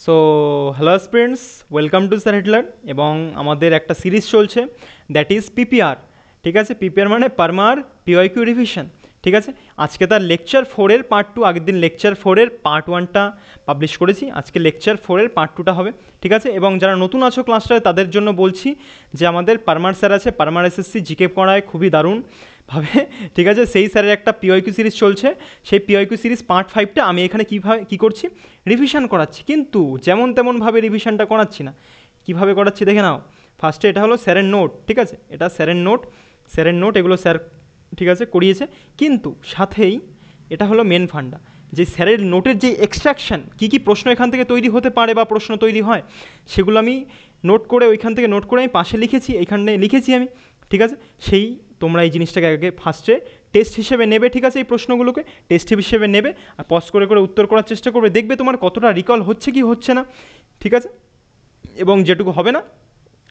So hello students, welcome to sir Hitler. এবং আমাদের একটা সিরিজ চলছে, দ্যাট ইজ পিপিআর। ঠিক আছে, পিপিআর মানে পারমার পিওয়াইকিউ রিভিশন। ঠিক আছে, আজকে তার লেকচার 4-এর পার্ট 2, আগের দিন লেকচার 4-এর পার্ট 1টা পাবলিশ করেছি, আজকে লেকচার 4-এর পার্ট 2টা হবে। ঠিক আছে, এবং যারা নতুন আছো ক্লাসটায় তাদের জন্য বলছি যে আমাদের পারমার স্যার আছে, পারমার এসএসসি জিকে পড়ায় খুবই দারুণভাবে। ঠিক আছে, সেই স্যারের একটা পিওয়াইকিউ সিরিজ চলছে, সেই পিওয়াইকিউ সিরিজ পার্ট 5টা আমি এখানে কী করছি, রিভিশন করাচ্ছি। কিন্তু যেমন তেমনভাবে রিভিশনটা করাচ্ছি না, কীভাবে করাচ্ছি দেখে নাও। ফার্স্টে এটা হলো স্যারের নোট, ঠিক আছে, এটা স্যারের নোট এগুলো স্যার ঠিক আছে করিয়েছে। কিন্তু সাথেই এটা হলো মেন ফান্ডা, যে স্যারের নোটের যে এক্সট্রাকশান, কী কী প্রশ্ন এখান থেকে তৈরি হতে পারে বা প্রশ্ন তৈরি হয়, সেগুলো আমি নোট করে ওইখান থেকে নোট করে আমি পাশে লিখেছি, এইখানে লিখেছি আমি। ঠিক আছে, সেই তোমরা এই জিনিসটাকে আগে ফার্স্টে টেস্ট হিসেবে নেবে। ঠিক আছে, এই প্রশ্নগুলোকে টেস্ট হিসেবে নেবে আর পজ করে করে উত্তর করার চেষ্টা করবে, দেখবে তোমার কতটা রিকল হচ্ছে কি হচ্ছে না। ঠিক আছে, এবং যেটুকু হবে না,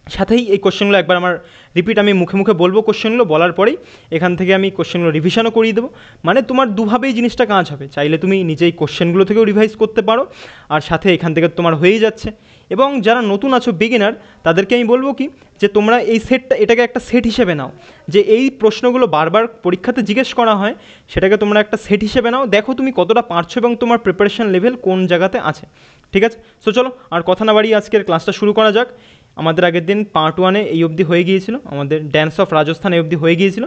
সাথেই এই কোশ্চেনগুলো একবার আমার রিপিট আমি মুখে মুখে বলবো, কোশ্চেনগুলো বলার পরেই এখান থেকে আমি কোশ্চেনগুলো রিভিশনও করিয়ে দেবো। মানে তোমার দুভাবেই জিনিসটা কাজ হবে, চাইলে তুমি নিজেই কোশ্চেনগুলো থেকেও রিভাইজ করতে পারো, আর সাথে এখান থেকে তোমার হয়েই যাচ্ছে। এবং যারা নতুন আছো বিগিনার, তাদেরকে আমি বলবো কি, যে তোমরা এই সেটটা, এটাকে একটা সেট হিসেবে নাও, যে এই প্রশ্নগুলো বারবার পরীক্ষাতে জিজ্ঞেস করা হয়, সেটাকে তোমরা একটা সেট হিসেবে নাও, দেখো তুমি কতটা পারছো এবং তোমার প্রিপারেশন লেভেল কোন জায়গাতে আছে। ঠিক আছে, সো চলো আর কথা না বাড়িয়ে আজকের ক্লাসটা শুরু করা যাক। আমাদের আগের দিন পার্ট 1-এ এই অবধি হয়ে গিয়েছিল, আমাদের ড্যান্স অফ রাজস্থান এই অবধি হয়ে গিয়েছিল।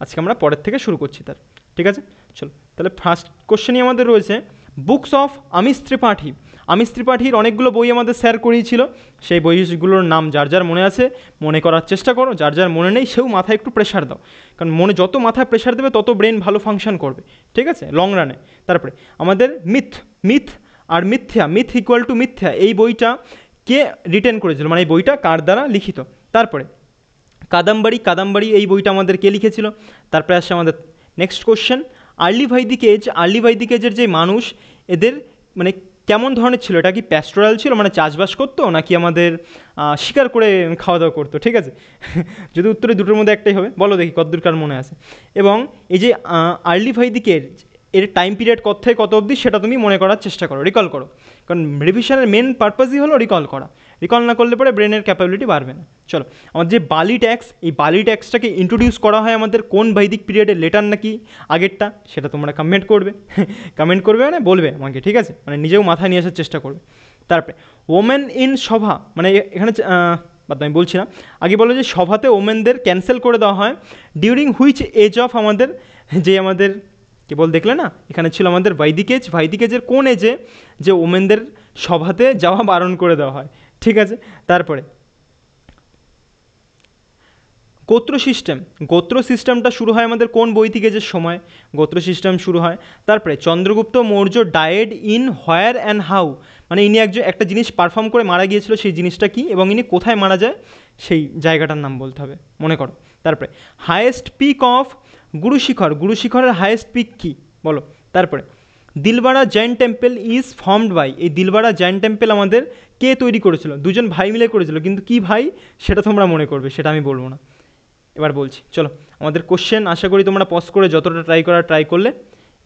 আজকে আমরা পরের থেকে শুরু করছি তার। ঠিক আছে, চলো তাহলে ফার্স্ট কোশ্চেনই আমাদের রয়েছে বুকস অফ আমিষ ত্রিপাঠী। আমিষ ত্রিপাঠীর অনেকগুলো বই আমাদের শেয়ার করিয়েছিল, সেই বইগুলোর নাম যার যার মনে আছে মনে করার চেষ্টা করো, যার যার মনে নেই সেও মাথায় একটু প্রেশার দাও, কারণ মনে যত মাথায় প্রেশার দেবে তত ব্রেন ভালো ফাংশন করবে। ঠিক আছে, লং রানে। তারপরে আমাদের মিথ আর মিথ্যা, মিথ ইকুয়াল টু মিথ্যা, এই বইটা কে রিটেন করেছিল, মানে এই বইটা কার দ্বারা লিখিত। তারপরে কাদাম্বারি এই বইটা আমাদের কে লিখেছিল। তারপরে আসছে আমাদের নেক্সট কোশ্চেন, আর্লি ভাইদিক এজের যে মানুষ, এদের মানে কেমন ধরনের ছিল, এটা কি প্যাস্টোরাল ছিল, মানে চাষবাস করতো, নাকি আমাদের শিকার করে খাওয়া দাওয়া করতো। ঠিক আছে, যদি উত্তরে দুটোর মধ্যে একটাই হবে, বলো দেখি কতদূর কার মনে আছে। এবং এই যে আর্লি ভাইদিক এজ, এর টাইম পিরিয়ড কত থেকে কত অবধি সেটা তুমি মনে করার চেষ্টা করো, রিকল করো, কারণ রিভিশনের মেন পারপাসই হলো রিকল করা। রিকল না করলে পরে ব্রেনের ক্যাপাবিলিটি বাড়বে না। চলো, আমাদের যে বালি ট্যাক্স, এই বালি ট্যাক্সটাকে ইন্ট্রোডিউস করা হয় আমাদের কোন বৈদিক পিরিয়ডের, লেটার নাকি আগেরটা, সেটা তোমরা কমেন্ট করবে। কমেন্ট করবে মানে বলবে আমাকে, ঠিক আছে, মানে নিজেও মাথায় নিয়ে আসার চেষ্টা করবে। তারপরে ওমেন ইন সভা, মানে এখানে আমি বলছি না, আগে বলো যে সভাতে ওমেনদের ক্যান্সেল করে দেওয়া হয় ডিউরিং হুইচ এজ অফ, আমাদের যে আমাদের কেবল দেখলে না, এখানে ছিল আমাদের বৈদিক এজের কোন এজে যে ওমেনদের সভাতে যাওয়া বারণ করে দেওয়া হয়। ঠিক আছে, তারপরে গোত্র সিস্টেমটা শুরু হয় আমাদের কোন বৈদিক এজের সময়, গোত্র সিস্টেম শুরু হয়। তারপরে Chandragupta Maurya died in where and how, মানে ইনি একটা জিনিস পারফর্ম করে মারা গিয়েছিল, সেই জিনিসটা কী এবং ইনি কোথায় মারা যায় সেই জায়গাটার নাম বলতে হবে, মনে করো। তারপরে হায়েস্ট পিক অফ গুরুশিখরের হায়েস্ট পিক কী বলো। তারপরে Dilwara Jain temple is formed by, এই দিলবাড়া জৈন টেম্পল আমাদের কে তৈরি করেছিল, দুজন ভাই মিলে করেছিল, কিন্তু কি ভাই সেটা তোমরা মনে করবে, সেটা আমি বলবো না। এবার বলছি, চলো আমাদের কোশ্চেন, আশা করি তোমরা পজ করে যতটা ট্রাই করলে।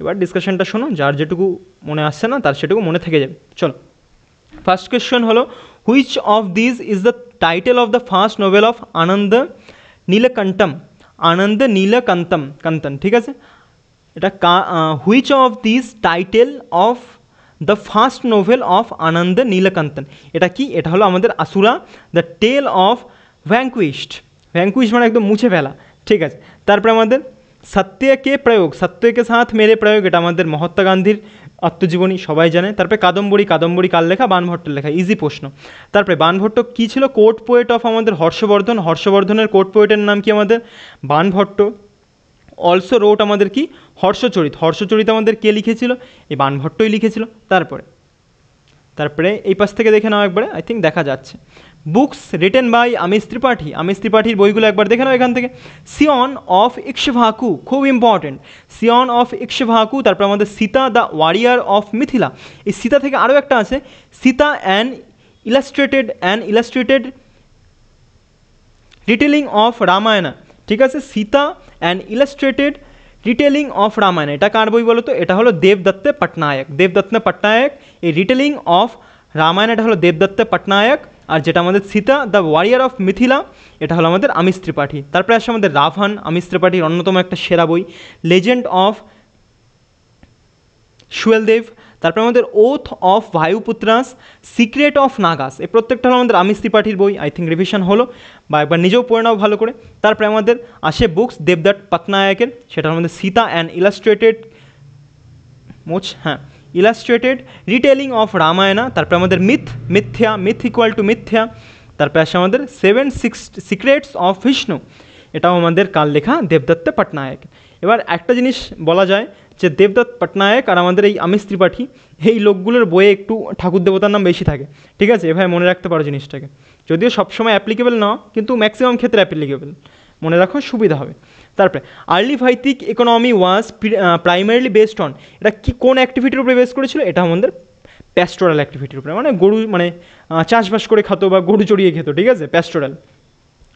এবার ডিসকাশনটা শোনো, যার যেটুকু মনে আসছে না তার সেটুকু মনে থেকে যাবে। চলো, ফার্স্ট কোয়েশ্চেন হলো, which of this is the title of the first novel of Anand Neelakantan. ঠিক আছে, এটা which of this title of the first novel of Anand Neelakantan, এটা কি, এটা হলো আমাদের Asura the tale of vanquished মানে একদম মুছে ফেলা। ঠিক আছে, তারপরে আমাদের সত্যকে সাথ মেরে প্রয়োগ, এটা আমাদের মহাত্মা গান্ধীর আত্মজীবনী, সবাই জানে। তারপরে কাদম্বরী কার লেখা, বাণভট্টের লেখা, ইজি প্রশ্ন। তারপরে বাণভট্ট কী ছিল, কোর্ট পোয়েট অফ আমাদের হর্ষবর্ধনের কোর্ট পোয়েটের নাম কি আমাদের বাণভট্ট। অলসো রোট আমাদের কি, হর্ষচরিত আমাদের কে লিখেছিল, এই বাণভট্টই লিখেছিল। তারপরে এই পাশ থেকে দেখে নাও একবারে, আই থিঙ্ক দেখা যাচ্ছে, বুকস রিটেন বাই আমিষ ত্রিপাঠীর বইগুলো একবার দেখে নাও এখান থেকে। সিয়ন অফ ইক্ষ্বাকু, খুব ইম্পর্টেন্ট, সিয়ন অফ ইক্ষ্বাকু। তারপর আমাদের Sita the warrior of Mithila, এই সীতা থেকে আরও একটা আছে, Sita and illustrated retailing of Ramayana. ঠিক আছে, Sita and illustrated retailing of Ramayana, এটা কার বই বলো তো, এটা হলো দেবদত্ত পট্টনায়ক। এই রিটেলিং অফ রামায়ণ এটা হলো দেবদত্ত পটনায়ক, আর যেটা আমাদের Sita the warrior of Mithila এটা হলো আমাদের আমিষ ত্রিপাঠী। তারপরে আসে আমাদের রাভান, আমিষ ত্রিপাঠীর অন্যতম একটা সেরা বই। লেজেন্ড অফ সুয়েলদেব, তারপরে আমাদের oath of ভায়ুপুত্রাস, secret of Nagas, এই প্রত্যেকটা হলো আমাদের আমিষ ত্রিপাঠীর বই। আই থিঙ্ক রিভিশন হলো বা একবার নিজেও পড়ে নাও ভালো করে। তারপরে আমাদের আসে বুকস দেবদত্ত পটনায়কের, সেটা আমাদের Sita and illustrated illustrated retailing of Ramayana. তারপরে আমাদের মিথ ইকুয়াল টু মিথ্যা। তারপরে আসে আমাদের 7 সিক্রেটস অফ বিষ্ণু, এটাও আমাদের কাল লেখা দেবদত্ত পটনায়ক। এবার একটা জিনিস বলা যায় যে দেবদত্ত পটনায়ক আর আমাদের এই আমিষ ত্রিপাঠী এই লোকগুলোর বইয়ে একটু ঠাকুর দেবতার নাম বেশি থাকে, ঠিক আছে, এভাবে মনে রাখতে পারো জিনিসটাকে। যদিও সবসময় অ্যাপ্লিকেবল না, কিন্তু ম্যাক্সিমাম ক্ষেত্রে অ্যাপ্লিকেবল, মনে রাখো সুবিধা হবে। তারপরে early Vedic economy was primarily based on, এটা কি কোন অ্যাক্টিভিটির উপরে বেস করেছিল? এটা আমাদের প্যাস্টোরাল অ্যাক্টিভিটির উপরে, মানে গরু মানে চাষবাস করে খেত বা গরু চড়িয়ে খেত, ঠিক আছে, প্যাস্টোরাল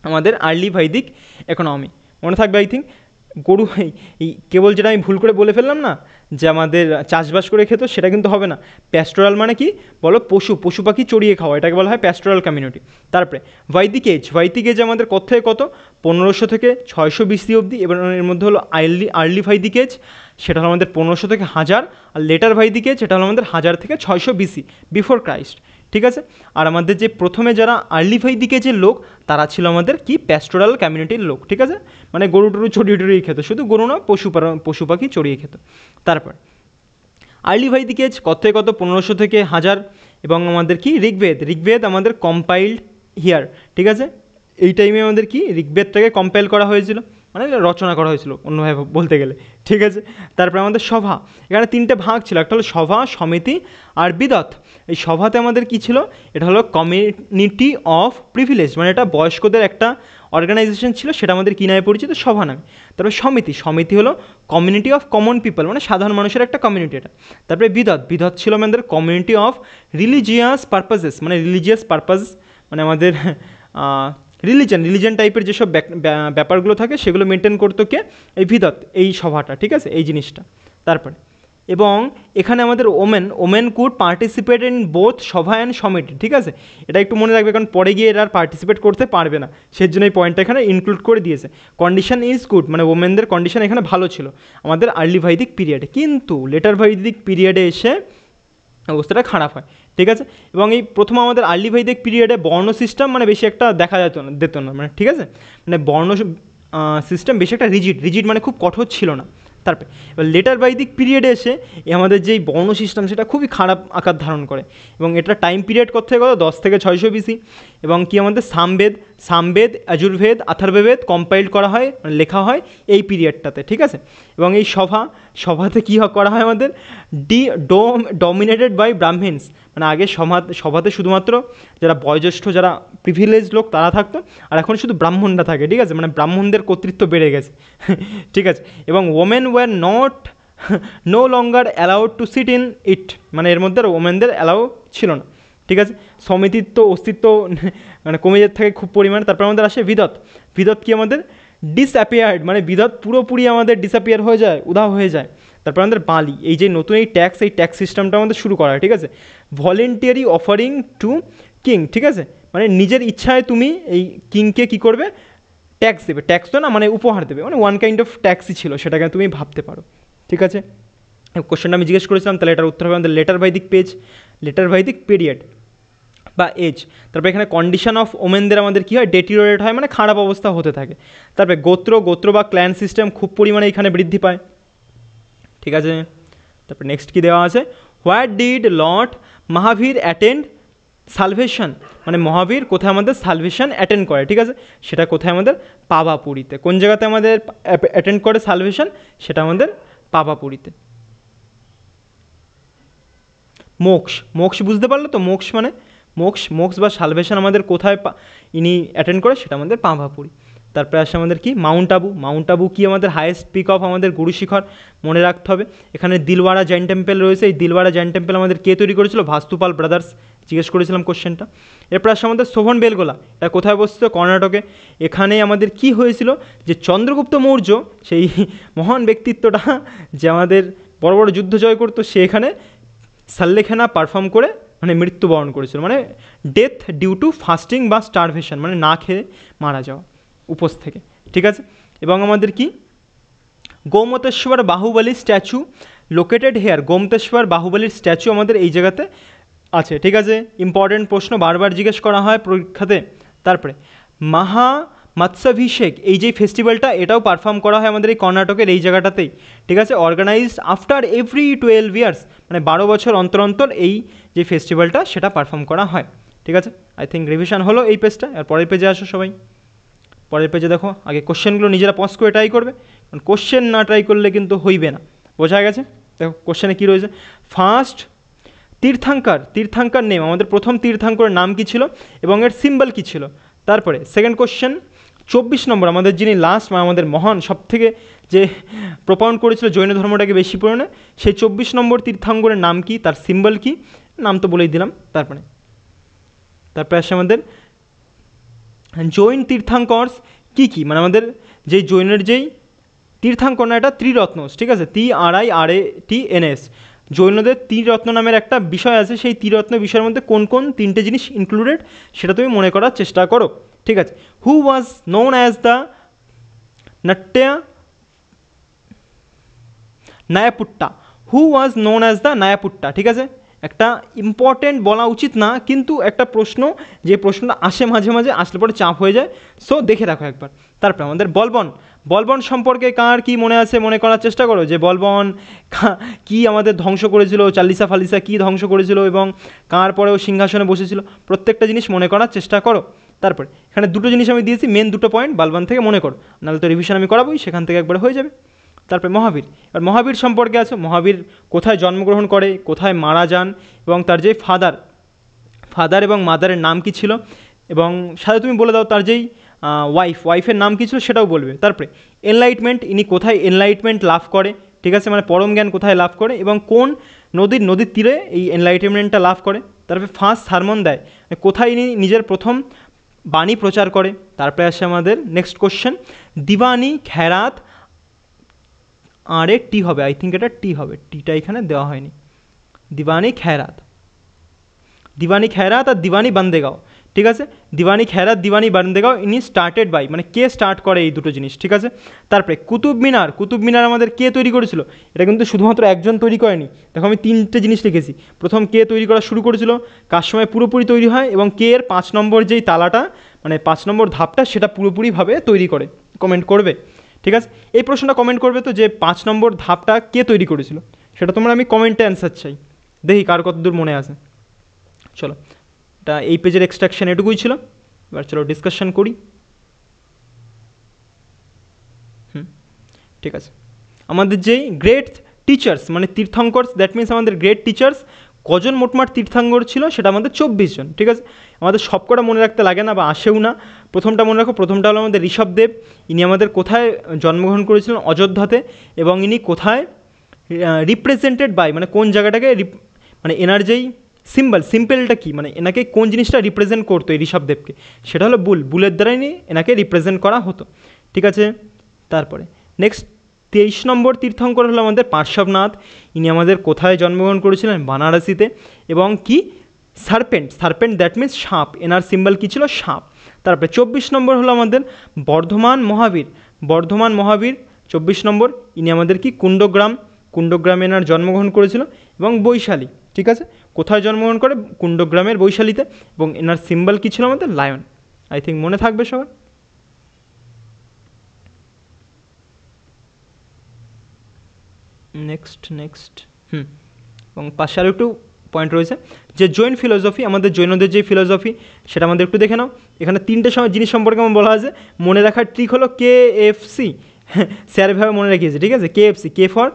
আমাদের আর্লি ভাইদিক ইকোনমি। মনে থাকবে আই থিঙ্ক। গরু এই কেবল যেটা আমি ভুল করে বলে ফেললাম না যে আমাদের চাষবাস করে খেত, সেটা কিন্তু হবে না। প্যাস্টোরাল মানে কি বলো? পশু পাখি চড়িয়ে খাওয়া, এটাকে বলা হয় প্যাস্টোরাল কমিউনিটি। তারপরে বৈদিক এজ আমাদের কত থেকে কত? 1500 থেকে 600 BC অবধি। এবার এর মধ্যে হলো আর্লি বৈদিক এজ, সেটা হলো আমাদের 1500 থেকে 1000, আর লেটার বৈদিক এজ সেটা হলো আমাদের 1000 থেকে 600 BC, বিফোর ক্রাইস্ট, ঠিক আছে। আর আমাদের যে প্রথমে যারা আর্লি বৈদিক এজের লোক, তারা ছিল আমাদের কি প্যাস্টোরাল কমিউনিটির লোক, ঠিক আছে, মানে গরু টরু চড়িয়ে খেত, শুধু গরু না, পশু পাখি চড়িয়ে খেত। তারপর আর্লি বৈদিক এজ কত থেকে কত? 1500 থেকে 1000। এবং আমাদের কি ঋগ্বেদ আমাদের কম্পাইল্ড হিয়ার, ঠিক আছে, এই টাইমে আমাদের কি ঋগ্বেদটাকে কম্পাইল করা হয়েছিল, মানে রচনা করা হয়েছিল অন্যভাবে বলতে গেলে, ঠিক আছে। তারপরে আমাদের সভা, এখানে 3টে ভাগ ছিল, একটা হলো সভা, সমিতি আর বিদত। এই সভাতে আমাদের কি ছিল? এটা হলো কমিউনিটি অফ প্রিভিলেজ, মানে এটা বয়স্কদের একটা অর্গানাইজেশন ছিল, সেটা আমাদের কী নামে পরিচিত? সভা নামে। তারপরে সমিতি হলো কমিউনিটি অফ কমন পিপল, মানে সাধারণ মানুষের একটা কমিউনিটি এটা। তারপরে বিদত ছিল আমাদের কমিউনিটি অফ রিলিজিয়াস পারপাসেস, মানে রিলিজিয়াস পারপাস, মানে আমাদের রিলিজন টাইপের যেসব ব্যাপারগুলো থাকে সেগুলো মেনটেন করতো কে? এই বিদত, এই সভাটা, ঠিক আছে, এই জিনিসটা। তারপরে এবং এখানে আমাদের women could participate in both সভা অ্যান্ড সমিটি, ঠিক আছে, এটা একটু মনে রাখবে, কারণ পরে গিয়ে এরা আর পার্টিসিপেট করতে পারবে না, সেই জন্য এই পয়েন্টটা এখানে ইনক্লুড করে দিয়েছে। কন্ডিশন ইজ গুড, মানে ওমেনদের কন্ডিশন এখানে ভালো ছিল আমাদের আর্লি বৈদিক পিরিয়ডে, কিন্তু লেটার বৈদিক পিরিয়ডে এসে অবস্থাটা খারাপ হয়, ঠিক আছে। এবং এই প্রথম আমাদের আর্লি বৈদিক পিরিয়ডে বর্ণ সিস্টেম মানে বেশি একটা দেখা যেত না, মানে ঠিক আছে, মানে বর্ণ সিস্টেম বেশি একটা রিজিড মানে খুব কঠোর ছিল না। তারপরে এবার লেটার বৈদিক পিরিয়ডে এসে আমাদের যেই বর্ণ সিস্টেম সেটা খুবই খারাপ আকার ধারণ করে, এবং এটা টাইম পিরিয়ড কত থেকে কত? 10 থেকে 600 BC। এবং কি আমাদের সামবেদ যজুর্বেদ অথর্ববেদ কম্পাইল করা হয়, মানে লেখা হয় এই পিরিয়ডটাতে, ঠিক আছে। এবং এই সভাতে কী করা হয় আমাদের? ডমিনেটেড বাই ব্রাহ্মিনস, মানে আগে সভাতে শুধুমাত্র যারা বয়োজ্যেষ্ঠ, যারা প্রিভিলেজ লোক তারা থাকতো, আর এখন শুধু ব্রাহ্মণরা থাকে, ঠিক আছে, মানে ব্রাহ্মণদের কর্তৃত্ব বেড়ে গেছে ঠিক আছে। এবং women were no longer allowed to sit in it, মানে এর মধ্যে ওমেনদের অ্যালাউ ছিল না, ঠিক আছে। সমিতির তো অস্তিত্ব মানে কমে যেতে থাকে খুব পরিমাণে। তারপর আমাদের আসে বিদত কি আমাদের ডিসঅ্যাপিয়ার্ড, মানে বিদত পুরোপুরি আমাদের ডিসঅ্যাপিয়ার হয়ে যায়, উধাও হয়ে যায়। তারপর আমাদের বালি, এই যে নতুন এই ট্যাক্স সিস্টেমটা আমাদের শুরু করা হয়, ঠিক আছে। ভলেন্টিয়ারি অফারিং টু কিং, ঠিক আছে, মানে নিজের ইচ্ছায় তুমি এই কিংকে কী করবে? ট্যাক্স দেবে, ট্যাক্স তো না, মানে উপহার দেবে, মানে ওয়ান কাইন্ড অফ ট্যাক্সই ছিল, সেটাকে তুমি ভাবতে পারো, ঠিক আছে। কোশ্চেনটা আমি জিজ্ঞেস করেছিলাম, তাহলে এটার উত্তর হবে আমাদের লেটার বৈদিক পিরিয়ড বা এজ। তারপরে এখানে কন্ডিশন অফ ওমেনদের আমাদের কী হয়? ডেটিরিওরেট হয়, মানে খারাপ অবস্থা হতে থাকে। তারপরে গোত্র বা ক্ল্যান সিস্টেম খুব পরিমাণে এখানে বৃদ্ধি পায়, ঠিক আছে। তারপরে নেক্সট কী দেওয়া আছে? Where did Lord Mahavir attend salvation, মানে মহাবীর কোথায় আমাদের সালভেশন অ্যাটেন্ড করে, ঠিক আছে, সেটা কোথায় আমাদের? পাভাপুরীতে। কোন জায়গাতে আমাদের অ্যাটেন্ড করে সালভেশন? সেটা আমাদের পাভাপুরীতে। মোক্ষ বুঝতে পারলো তো? মোক্ষ মানে মোক্ষ বা সালভেশন আমাদের কোথায় ইনি অ্যাটেন্ড করে? সেটা আমাদের পাভাপুরী। তারপরে আসে আমাদের কি? মাউন্ট আবু কি আমাদের হাইয়েস্ট পিক অফ আমাদের গুরু শিখর, মনে রাখতে হবে। এখানে দিলওয়ারা জৈন টেম্পল রয়েছে, এই দিলওয়ারা জৈন টেম্পল আমাদের কে তৈরি করেছিল? ভাস্তুপাল ব্রাদার্স, জিজ্ঞেস করেছিলাম কোশ্চেনটা। এরপর আসে আমাদের শোভন বেলগোলা, এটা কোথায় অবস্থিত? কর্ণাটকে। এখানে আমাদের কি হয়েছিল? যে চন্দ্রগুপ্ত মৌর্য, সেই মহান ব্যক্তিত্বটা যে আমাদের বড় বড় যুদ্ধ জয় করতো, সে এখানে সাল্লেখানা পারফর্ম করে মানে মৃত্যুবরণ করেছিল, মানে ডেথ ডিউ টু ফাস্টিং বা স্টারভেশন, মানে না খেয়ে মারা যাওয়া উপোস থেকে, ঠিক আছে। এবং আমাদের কি Gomateshwara Bahubali statue located here, Gomateshwara বাহুবলীর স্ট্যাচু আমাদের এই জায়গাতে আছে, ঠিক আছে। ইম্পর্টেন্ট প্রশ্ন, বারবার জিজ্ঞেস করা হয় পরীক্ষাতে। তারপরে মৎস্যাভিষেক, এই যে ফেস্টিভ্যালটা, এটাও পারফর্ম করা হয় আমাদের এই কর্ণাটকের এই জায়গাটাতেই, ঠিক আছে। অর্গানাইজড আফটার এভরি 12 ইয়ার্স, মানে 12 বছর অন্তর অন্তর এই যে ফেস্টিভ্যালটা সেটা পারফর্ম করা হয়, ঠিক আছে। আই থিঙ্ক রিভিশন হলো এই পেজটা। আর পরের পেজে আসো সবাই। পরের পেজে দেখো, আগে কোশ্চেনগুলো নিজেরা পজ করে ট্রাই করবে, কারণ কোশ্চেন না ট্রাই করলে কিন্তু হইবে না, বোঝা গেছে। দেখো কোশ্চেনে কী রয়েছে, ফার্স্ট তীর্থাঙ্কার নেম, আমাদের প্রথম তীর্থাঙ্করের নাম কী ছিল এবং এর সিম্বল কী ছিল। তারপরে সেকেন্ড কোশ্চেন 24 নম্বর, আমাদের যিনি লাস্ট মানে আমাদের মহান সবথেকে যে প্রপাউন্ড করেছিল জৈন ধর্মটাকে বেশি পরিমাণে, সেই 24 নম্বর তীর্থাঙ্করের নাম কি, তার সিম্বল কি, নাম তো বলেই দিলাম। তারপরে আসে আমাদের জৈন তীর্থাঙ্কর্স কী কী, মানে আমাদের যেই জৈনের যেই তীর্থাঙ্কর না, এটা ত্রিরত্নস, ঠিক আছে, TRIRATNS, জৈনদের ত্রিরত্ন নামের একটা বিষয় আছে, সেই ত্রিরত্ন বিষয়ের মধ্যে কোন কোন তিনটে জিনিস ইনক্লুডেড সেটা তুমি মনে করার চেষ্টা করো, ঠিক আছে। Who was known as the Nayaputta, who was known as the Nayaputta, ঠিক আছে। একটা ইম্পর্টেন্ট বলা উচিত না, কিন্তু একটা প্রশ্ন, যে প্রশ্নটা আসে মাঝে মাঝে, আসলে পরে চাপ হয়ে যায়, সো দেখে রাখো একবার। তারপরে আমাদের বলবন সম্পর্কে কার কি মনে আছে মনে করার চেষ্টা করো, যে বলবন কি আমাদের ধ্বংস করেছিল, চালিসা ফালিসা কি ধ্বংস করেছিল এবং কার পরেও সিংহাসনে বসেছিল, প্রত্যেকটা জিনিস মনে করার চেষ্টা করো। তারপরে এখানে দুটো জিনিস আমি দিয়েছি, মেন দুটো পয়েন্ট, বলবন থেকে মনে করো, নাহলে তো রিভিশন আমি করাবোই, সেখান থেকে একবার হয়ে যাবে। তারপরে মহাবীর, এবার মহাবীর সম্পর্কে আছে, মহাবীর কোথায় জন্মগ্রহণ করে, কোথায় মারা যান, এবং তার যে ফাদার এবং মাদারের নাম কী ছিল, এবং সাথে তুমি বলে দাও তার যেই ওয়াইফের নাম কী ছিল সেটাও বলবে। তারপরে এনলাইটমেন্ট, ইনি কোথায় এনলাইটমেন্ট লাভ করে, ঠিক আছে, মানে পরম জ্ঞান কোথায় লাভ করে এবং কোন নদীর তীরে এই এনলাইটমেন্টটা লাভ করে। তারপরে ফার্স্ট সারমন দেয়, কোথায় ইনি নিজের প্রথম বাণী প্রচার করে। তারপরে আসে আমাদের নেক্সট কোশ্চেন, দিওয়ানি খেরাত, আর এ টি হবে, আই থিঙ্ক এটা টি হবে, টিটা এখানে দেওয়া হয়নি। দিওয়ানি খেরাত আর দিওয়ানি বান্দেগাঁও, ঠিক আছে। দিওয়ানি খেরাত, দিওয়ানি বান্দেগাঁও, ইনি স্টার্টেড বাই, মানে কে স্টার্ট করে এই দুটো জিনিস, ঠিক আছে। তারপরে কুতুব মিনার আমাদের কে তৈরি করেছিল, এটা কিন্তু শুধুমাত্র একজন তৈরি করেনি, দেখো আমি তিনটে জিনিস লিখেছি। প্রথম কে তৈরি করা শুরু করেছিল, কার সময় পুরোপুরি তৈরি হয়, এবং কে এর 5 নম্বর যেই তালাটা, মানে 5 নম্বর ধাপটা, সেটা পুরোপুরিভাবে তৈরি করে, কমেন্ট করবে, ঠিক আছে। এই প্রশ্নটা কমেন্ট করবে তো, যে 5 নম্বর ধাপটা কে তৈরি করেছিল, সেটা তোমরা আমি কমেন্টে অ্যান্সার চাই, দেখি কার কতদূর মনে আছে। চলো, এটা এই পেজের এক্সট্রাকশন এটুকুই ছিল, এবার চলো ডিসকাশন করি। ঠিক আছে, আমাদের যেই গ্রেট টিচার্স মানে তীর্থঙ্কর্স, দ্যাট মিনস আমাদের গ্রেট টিচার্স কজন মোটমাট তীর্থাঙ্কর ছিল, সেটা আমাদের 24 জন, ঠিক আছে। আমাদের সবকটা মনে রাখতে লাগে না বা আসেও না, প্রথমটা মনে রাখো, প্রথমটা হলো আমাদের ঋষভদেব, ইনি আমাদের কোথায় জন্মগ্রহণ করেছিলেন, অযোধ্যাতে, এবং ইনি কোথায় রিপ্রেজেন্টেড বাই, মানে কোন জায়গাটাকে মানে এনার যেই সিম্পলটা কি, মানে এনাকে কোন জিনিসটা রিপ্রেজেন্ট করতো এই ঋষভদেবকে, সেটা হলো বুলের দ্বারাই নিয়ে এনাকে রিপ্রেজেন্ট করা হতো, ঠিক আছে। তারপরে নেক্সট 23 নম্বর তীর্থঙ্কর হলো আমাদের পার্শ্বনাথ, ইনি আমাদের কোথায় জন্মগ্রহণ করেছিলেন, বানারসিতে, এবং কি সার্পেন্ট দ্যাট মিনস সাপ, এনার সিম্বল কী ছিল, সাপ। তারপরে 24 নম্বর হলো আমাদের বর্ধমান মহাবীর 24 নম্বর, ইনি আমাদের কি কুণ্ডগ্রামে এনার জন্মগ্রহণ করেছিল, এবং বৈশালী, ঠিক আছে, কোথায় জন্মগ্রহণ করে, কুণ্ডগ্রামের বৈশালীতে, এবং এনার সিম্বল কী ছিল আমাদের, লায়ন। আই থিঙ্ক মনে থাকবে সবার। নেক্সট এবং পাশে আরও একটু পয়েন্ট রয়েছে, যে জৈন ফিলোসফি, আমাদের জৈনদের যে ফিলোসফি, সেটা আমাদের একটু দেখে নাও। এখানে তিনটে জিনিস সম্পর্কে আমার বলা আছে, মনে রাখার ট্রিক হলো KFC, স্যার ভাবে মনে রাখিয়েছে, ঠিক আছে। KFC, K for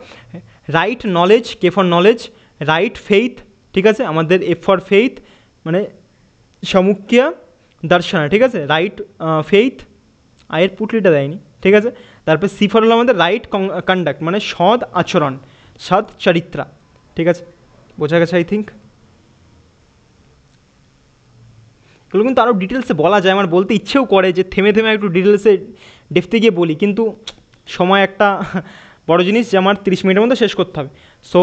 right knowledge, K for knowledge, right faith, ঠিক আছে, আমাদের F ফর ফেইথ মানে সমুখ্যা দর্শনা, ঠিক আছে, রাইট ফেইথ, আয়ের পুটলিটা দেয়নি, ঠিক আছে। তারপর সি ফর হলো আমাদের রাইট কন্ডাক্ট, মানে সৎ আচরণ, সৎ চরিত্রা, ঠিক আছে, বোঝা গেছে আই থিঙ্ক। এগুলো কিন্তু আরও ডিটেলসে বলা যায়, আমার বলতে ইচ্ছেও করে যে থেমে একটু ডিটেলসে ডেপতে গিয়ে বলি, কিন্তু সময় একটা বড় জিনিস যে আমার 30 মিনিটের মধ্যে শেষ করতে হবে। সো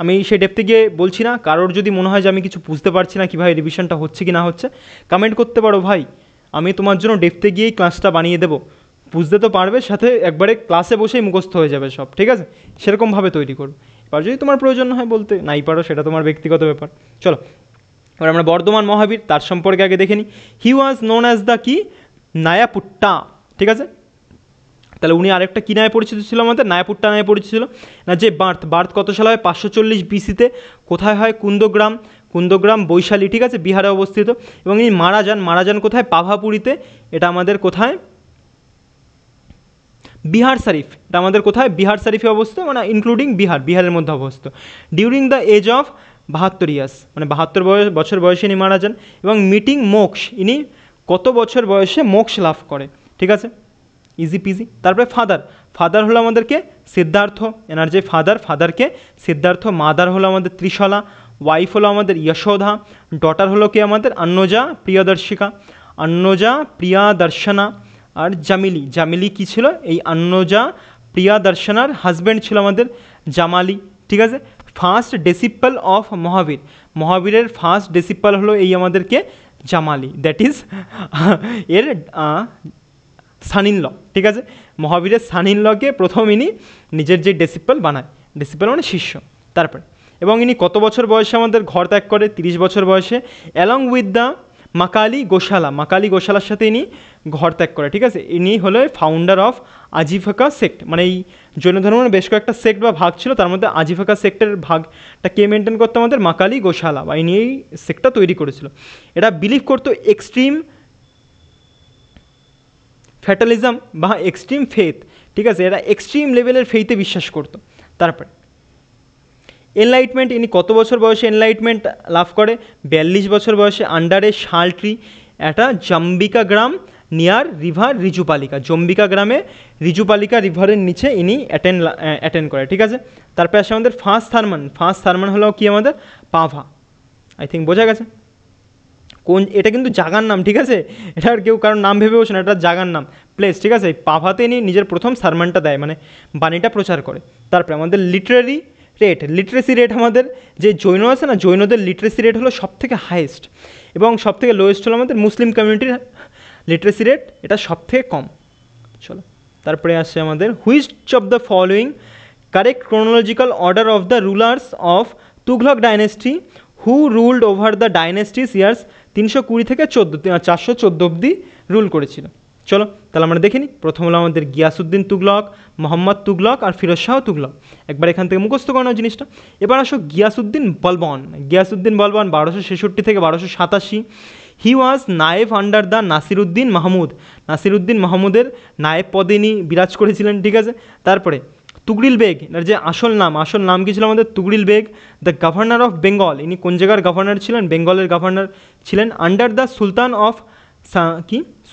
আমি সেই ডেপথে গিয়ে বলছি না। কারোর যদি মনে হয় যে আমি কিছু বুঝতে পারছি না কীভাবে রিভিশনটা হচ্ছে কি না হচ্ছে, কমেন্ট করতে পারো ভাই, আমি তোমার জন্য ডেপথে গিয়েই ক্লাসটা বানিয়ে দেবো। বুঝতে তো পারবে, সাথে একবারে ক্লাসে বসেই মুখস্থ হয়ে যাবে সব, ঠিক আছে? সেরকমভাবে তৈরি করো। এবার যদি তোমার প্রয়োজন হয় বলতে, নাই পারো সেটা তোমার ব্যক্তিগত ব্যাপার। চলো এবার আমরা বর্ধমান মহাবীর তার সম্পর্কে আগে দেখে নিই। হি ওয়াজ নোন অ্যাজ দ্য কি নায়াপুট্টা, ঠিক আছে? তাহলে উনি আরেকটা কী নামে পরিচিত ছিল আমাদের? নায়াপুট্টা নামে পরিচিত ছিল। না যে বার্থ কত সালে হয়? 540 বিসিতে। কোথায় হয়? কুন্দগ্রাম বৈশালী, ঠিক আছে, বিহারে অবস্থিত। এবং ইনি মারা যান কোথায়? পাভাপুরীতে। এটা আমাদের কোথায়? বিহার শরীফ। এটা আমাদের কোথায়? বিহার শরীফে অবস্থিত, মানে ইনক্লুডিং বিহারের মধ্যে অবস্থিত। During the age of 72 years, মানে 72 বছর বয়সে ইনি মারা যান। এবং মিটিং মোক্ষ, ইনি কত বছর বয়সে মোক্ষ লাভ করে, ঠিক আছে? Easy PG. তারপরে ফাদার হলো আমাদেরকে সিদ্ধার্থ, এনার যে ফাদারকে সিদ্ধার্থ। মাদার হলো আমাদের ত্রিশলা। ওয়াইফ হলো আমাদের যশোধা। ডটার হলো কি আমাদের? অন্নজা প্রিয়াদর্শনা। আর জামিলি কী ছিল? এই অন্নজা প্রিয়াদর্শনার হাজব্যান্ড ছিল আমাদের জামালি, ঠিক আছে? ফার্স্ট ডিসিপল অফ মহাবীরের ফার্স্ট ডিসিপল হলো এই আমাদেরকে জামালি, দ্যাট ইজ এর সান ইন ল, ঠিক আছে? মহাবীরের সান ইন লকে প্রথম ইনি নিজের যে ডিসিপল বানায়, ডিসিপল মানে শিষ্য। তারপরে এবং ইনি কত বছর বয়সে আমাদের ঘর ত্যাগ করে? 30 বছর বয়সে। অ্যালং উইথ দ্য মাকালি গোশালার সাথে ইনি ঘর ত্যাগ করে, ঠিক আছে? ইনি হলো ফাউন্ডার অফ আজিফাকা সেক্ট, মানে এই জৈন ধর্মের বেশ কয়েকটা সেক্ট বা ভাগ ছিল, তার মধ্যে আজিফাকা সেক্টের ভাগটা কে মেনটেন করতো? আমাদের মাকালি গোশালা, বা ইনি এই সেক্টটা তৈরি করেছিল। এটা বিলিভ করতো এক্সট্রিম ফ্যাটালিজম বা এক্সট্রিম ফেথ, ঠিক আছে? এরা এক্সট্রিম লেভেলের ফেইথে বিশ্বাস করতো। তারপরে এনলাইটমেন্ট, ইনি কত বছর বয়সে এনলাইটমেন্ট লাভ করে? 42 বছর বয়সে। আন্ডারে শাল ট্রি, একটা জম্বিকা গ্রাম নিয়ার রিভার রিজুপালিকা, জম্বিকা গ্রামে রিজুপালিকা রিভারের নিচে ইনি অ্যাটেন্ড করে, ঠিক আছে? তারপরে আসে আমাদের ফার্স্ট থার্মান হলো কি আমাদের? পাভা। আই থিঙ্ক বোঝা গেছে এটা কিন্তু জাগার নাম, ঠিক আছে? এটা আর কেউ কারণ নাম ভেবে বসে না, এটা জাগার নাম, প্লেস, ঠিক আছে? পাভাতে ইনি নিজের প্রথম সারমানটা দেয়, মানে বাণীটা প্রচার করে। তারপরে আমাদের লিটারেসি রেট আমাদের যে জৈন আছে না, জৈনদের লিটারেসি রেট হলো সব থেকে হাইয়েস্ট, এবং সব থেকে লোয়েস্ট হলো আমাদের মুসলিম কমিউনিটির লিটারেসি রেট, এটা সব থেকে কম। চলো তারপরে আসছে আমাদের which of the following correct chronological order of the rulers of Tughlaq dynasty who ruled over the dynasties years 320 থেকে 414 অব্দি রুল করেছিল। চলো তাহলে আমরা দেখে নিই। প্রথম হলো আমাদের গিয়াসুদ্দিন তুগলক, মোহাম্মদ তুগলক আর ফিরোজ শাহ তুগলক। একবার এখান থেকে মুখস্থ করানো জিনিসটা। এবার আসো গিয়াসুদ্দিন বলবন। 1266 থেকে 1287। হি ওয়াজ নায়েব আন্ডার দ্য নাসিরুদ্দিন মাহমুদের নায়েব পদে ইনি বিরাজ করেছিলেন, ঠিক আছে? তারপরে তুগরিল বেগ, এর যে আসল নাম কি ছিল আমাদের? Tughril Beg, the governor of Bengal. ইনি কোন জায়গার গভর্নর ছিলেন? বেঙ্গলের গভর্নর ছিলেন। Under the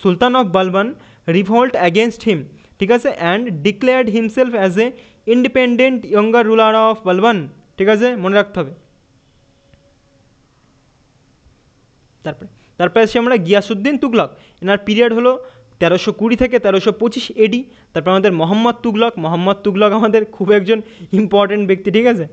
sultan of Balban revolt against him, ঠিক আছে? And declared himself as a independent younger ruler of Balban, ঠিক আছে? মনে রাখতে হবে। তারপরে আসছি আমরা গিয়াসুদ্দিন তুগলক। এনার পিরিয়ড হলো 1320 থেকে 1325 এডি। তারপর আমাদের মোহাম্মদ তুগলক আমাদের খুব একজন ইম্পর্টেন্ট ব্যক্তি, ঠিক আছে?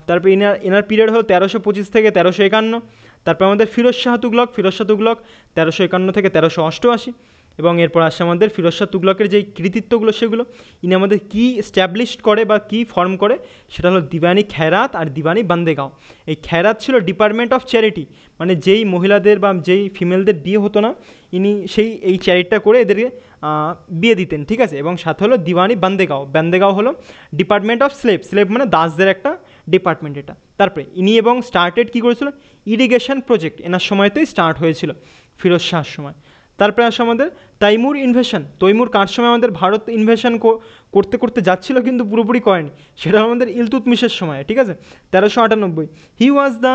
তারপর এনার পিরিয়ড হলো 1325 থেকে 1351। তারপর আমাদের ফিরোজ শাহ তুগলক 1351 থেকে 1388। এবং এরপর আসে আমাদের ফিরোজ শাহ তুগলকের যেই কৃতিত্বগুলো সেগুলো। ইনি আমাদের কী স্ট্যাবলিশড করে বা কী ফর্ম করে, সেটা হলো দিওয়ানি খেরাত আর দিওয়ানি বান্দেগাঁও। এই খেরাত ছিল ডিপার্টমেন্ট অফ চ্যারিটি, মানে যেই মহিলাদের বা যেই ফিমেলদের বিয়ে হতো না, ইনি এই চ্যারিটিটা করে এদেরকে বিয়ে দিতেন, ঠিক আছে? এবং সাথে হলো দিওয়ানি বান্দেগাঁও হলো ডিপার্টমেন্ট অফ স্লেভ মানে দাসদের একটা ডিপার্টমেন্ট এটা। তারপরে ইনি এবং স্টার্টেড কী করেছিল? ইরিগেশন প্রজেক্ট এনার সময়তেই স্টার্ট হয়েছিল, ফিরোজ শাহর সময়। তারপরে আসে আমাদের তৈমুর কার সময় আমাদের ভারত ইনভেশন করতে যাচ্ছিল, কিন্তু পুরোপুরি করেনি, সেটা আমাদের ইলতুৎমিশের সময়, ঠিক আছে? 1398। হি ওয়াজ দ্য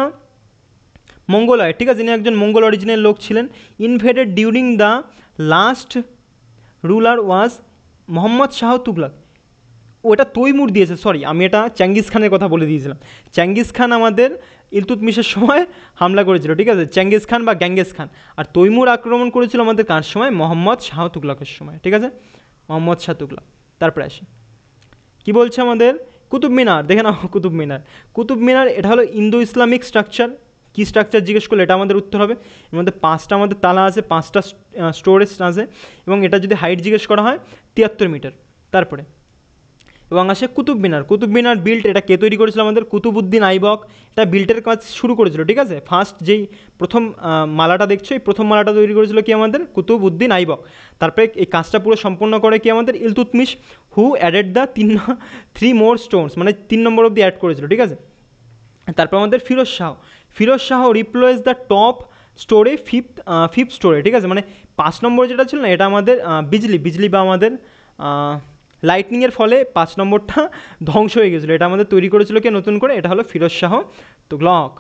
মঙ্গলয়, ঠিক আছে? ইনি একজন মঙ্গল অরিজিনের লোক ছিলেন। Invaded during the last ruler was Mohammad Shah Tughlaq. ওটা তৈমুর দিয়েছে, সরি আমি এটা চেঙ্গিস খানের কথা বলে দিয়েছিলাম। চেঙ্গিস খান আমাদের ইলতুৎমিশের সময় হামলা করেছিল, ঠিক আছে? চেঙ্গিস খান বা গ্যাঙ্গেস খান। আর তৈমুর আক্রমণ করেছিল আমাদের কার সময়? মোহাম্মদ শাহ তুগলকের সময়, ঠিক আছে? মোহাম্মদ শাহ তুগলক। তারপরে আসি, কি বলছে আমাদের? কুতুব মিনার, দেখে নাও কুতুব মিনার। কুতুব মিনার এটা হলো ইন্দো ইসলামিক স্ট্রাকচার। কী স্ট্রাকচার জিজ্ঞেস করলে এটা আমাদের উত্তর হবে। এর মধ্যে 5টা আমাদের তালা আছে, 5টা স্টোরেজ আছে, এবং এটা যদি হাইট জিজ্ঞেস করা হয় 73 মিটার। তারপরে এবং আসে কুতুব মিনার। কুতুব মিনার বিল্ট, এটা কে তৈরি করেছিল? আমাদের কুতুবউদ্দিন আইবক এটা বিল্টের কাজ শুরু করেছিল, ঠিক আছে। ফার্স্ট যেই প্রথম মালাটা দেখছো, এই প্রথম মালাটা তৈরি করেছিল কি? আমাদের কুতুবউদ্দিন আইবক। তারপরে এই কাজটা পুরো সম্পন্ন করে কি? আমাদের ইলতুৎমিশ, হু অ্যাডেড দ্য 3 মোর স্টোনস, মানে 3 নম্বর অব্দি অ্যাড করেছিল, ঠিক আছে। তারপর আমাদের Firoz Shah. Firoz Shah replace the top স্টোরে ফিফথ স্টোরে, ঠিক আছে। মানে 5 নম্বর যেটা ছিল না, এটা আমাদের বিজলি বা আমাদের লাইটনিংয়ের ফলে 5 নম্বরটা ধ্বংস হয়ে গেছিলো। এটা আমাদের তৈরি করেছিল কে নতুন করে? এটা হলো ফিরোজ শাহ তুগলক,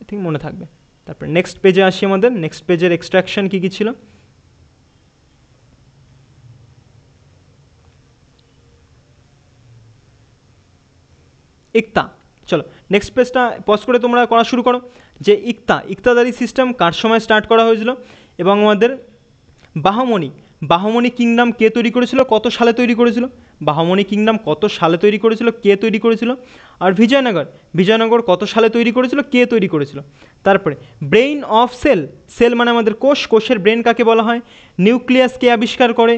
ঠিক মনে থাকবে। তারপরে নেক্সট পেজে আসি। আমাদের নেক্সট পেজের এক্সট্রাকশন কী কী ছিল? ইকতা। চলো নেক্সট পেজটা পজ করে তোমরা করা শুরু করো। যে ইকতাদারি সিস্টেম কার সময় স্টার্ট করা হয়েছিল? এবং আমাদের বাহমনি কিংডম কে তৈরি করেছিল? কত সালে তৈরি করেছিল? বাহমনি কিংডম কত সালে তৈরি করেছিল? কে তৈরি করেছিল? আর বিজয়নগর কত সালে তৈরি করেছিল? কে তৈরি করেছিল? তারপরে ব্রেইন অফ সেল মানে আমাদের কোষের ব্রেন কাকে বলা হয়? নিউক্লিয়াস কে আবিষ্কার করে?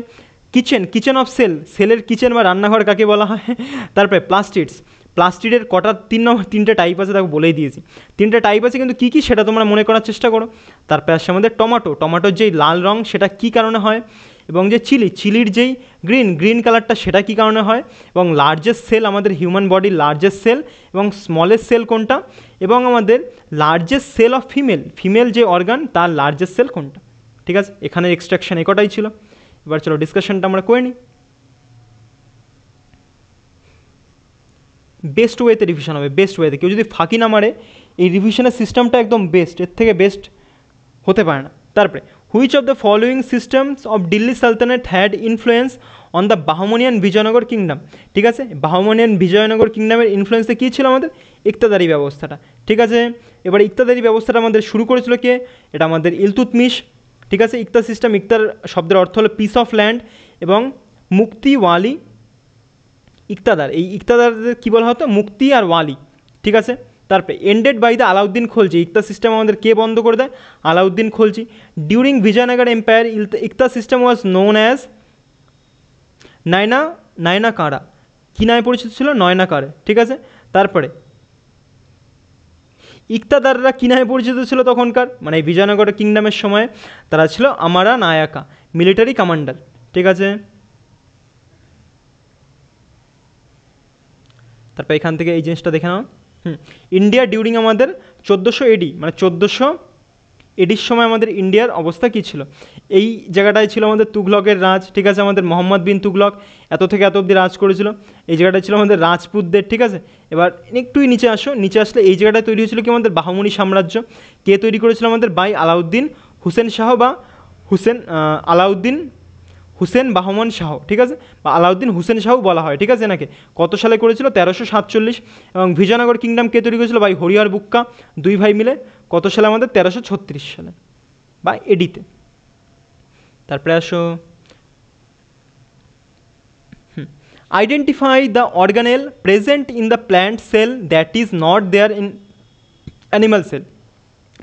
কিচেন অফ সেলের কিচেন বা রান্নাঘর কাকে বলা হয়? তারপরে প্লাস্টিডের কটা 3টে টাইপ আছে, তাকে বলেই দিয়েছি। 3টে টাইপ আছে, কিন্তু কী কী সেটা তোমরা মনে করার চেষ্টা করো। তারপরে আসছে আমাদের টমাটোর যেই লাল রং সেটা কী কারণে হয়? এবং যে চিলির যেই গ্রিন কালারটা সেটা কী কারণে হয়? এবং লার্জেস্ট সেল আমাদের হিউম্যান বডির লার্জেস্ট সেল, এবং স্মলেস্ট সেল কোনটা? এবং আমাদের লার্জেস্ট সেল অফ ফিমেল যে অর্গান তার লার্জেস্ট সেল কোনটা? ঠিক আছে, এখানে এক্সট্রাকশন কটাই ছিল। এবার চলো ডিসকাশনটা আমরা করে নিই। বেস্ট ওয়েতে রিভিশন হবে, বেস্ট ওয়েতে। কেউ যদি ফাঁকি না মারে, এই রিভিশনের সিস্টেমটা একদম বেস্ট, এর থেকে বেস্ট হতে পারে না। তারপরে which of the following systems of Delhi sultanate had influence on the Bahmanian Vijayanagara kingdom? ঠিক আছে, বাহমনিয়ান বিজয়নগর কিংডমের ইনফ্লুয়েন্সে কী ছিল? আমাদের ইকতাদারি ব্যবস্থাটা, ঠিক আছে। এবার ইকতাদারি ব্যবস্থাটা আমাদের শুরু করেছিল কে? এটা আমাদের ইলতুৎমিশ, ঠিক আছে। ইকতার শব্দের অর্থ হলো পিস অফ ল্যান্ড, এবং মুক্তি-ওয়ালি ইকতাদার, এই ইকতাদারদের কী বলা হতো? মুক্তি আর ওয়ালি, ঠিক আছে। তারপরে ended by the Alauddin Khalji, iqta system আমাদের কে বন্ধ করে দেয়? Alauddin Khalji. During Vijayanagara empire iqta system was known as Nayankara. কী নামে পরিচিত ছিল? নয়নাকারে, ঠিক আছে। তারপরে ইকতাদাররা কী নামে পরিচিত ছিল তখনকার? মানে এই বিজয়নগর কিংডমের সময় তারা ছিল আমারা নায়াকা, মিলিটারি কমান্ডার, ঠিক আছে। তারপর এখান থেকে এই জিনিসটা দেখে নাও। ইন্ডিয়া ডিউরিং আমাদের 1400 এডি, মানে 1400 এডির সময় আমাদের ইন্ডিয়ার অবস্থা কী ছিল? এই জায়গাটায় ছিল আমাদের তুগলকের রাজ, ঠিক আছে। আমাদের মোহাম্মদ বিন তুগলক এত থেকে এত অব্দি রাজ করেছিল। এই জায়গাটায় ছিল আমাদের রাজপুতদের, ঠিক আছে। এবার একটুই নিচে আসলে এই জায়গাটায় তৈরি হয়েছিল কি? আমাদের বাহমনি সাম্রাজ্য। কে তৈরি করেছিল? আমাদের বাই আলাউদ্দিন হুসেন শাহ, বা আলাউদ্দিন হুসেন বাহমান শাহ, ঠিক আছে, বা আলাউদ্দিন হুসেন শাহ বলা হয়, ঠিক আছে এনাকে। কত সালে করেছিল? 1347। এবং বিজয়নগর কিংডম কে তৈরি করেছিল? ভাই হরিহর বুক্কা, 2 ভাই মিলে। কত সালে? আমাদের 1336 সালে বা এডিতে। তারপরে also identify the organelle present in the plant cell that is not there in animal cell.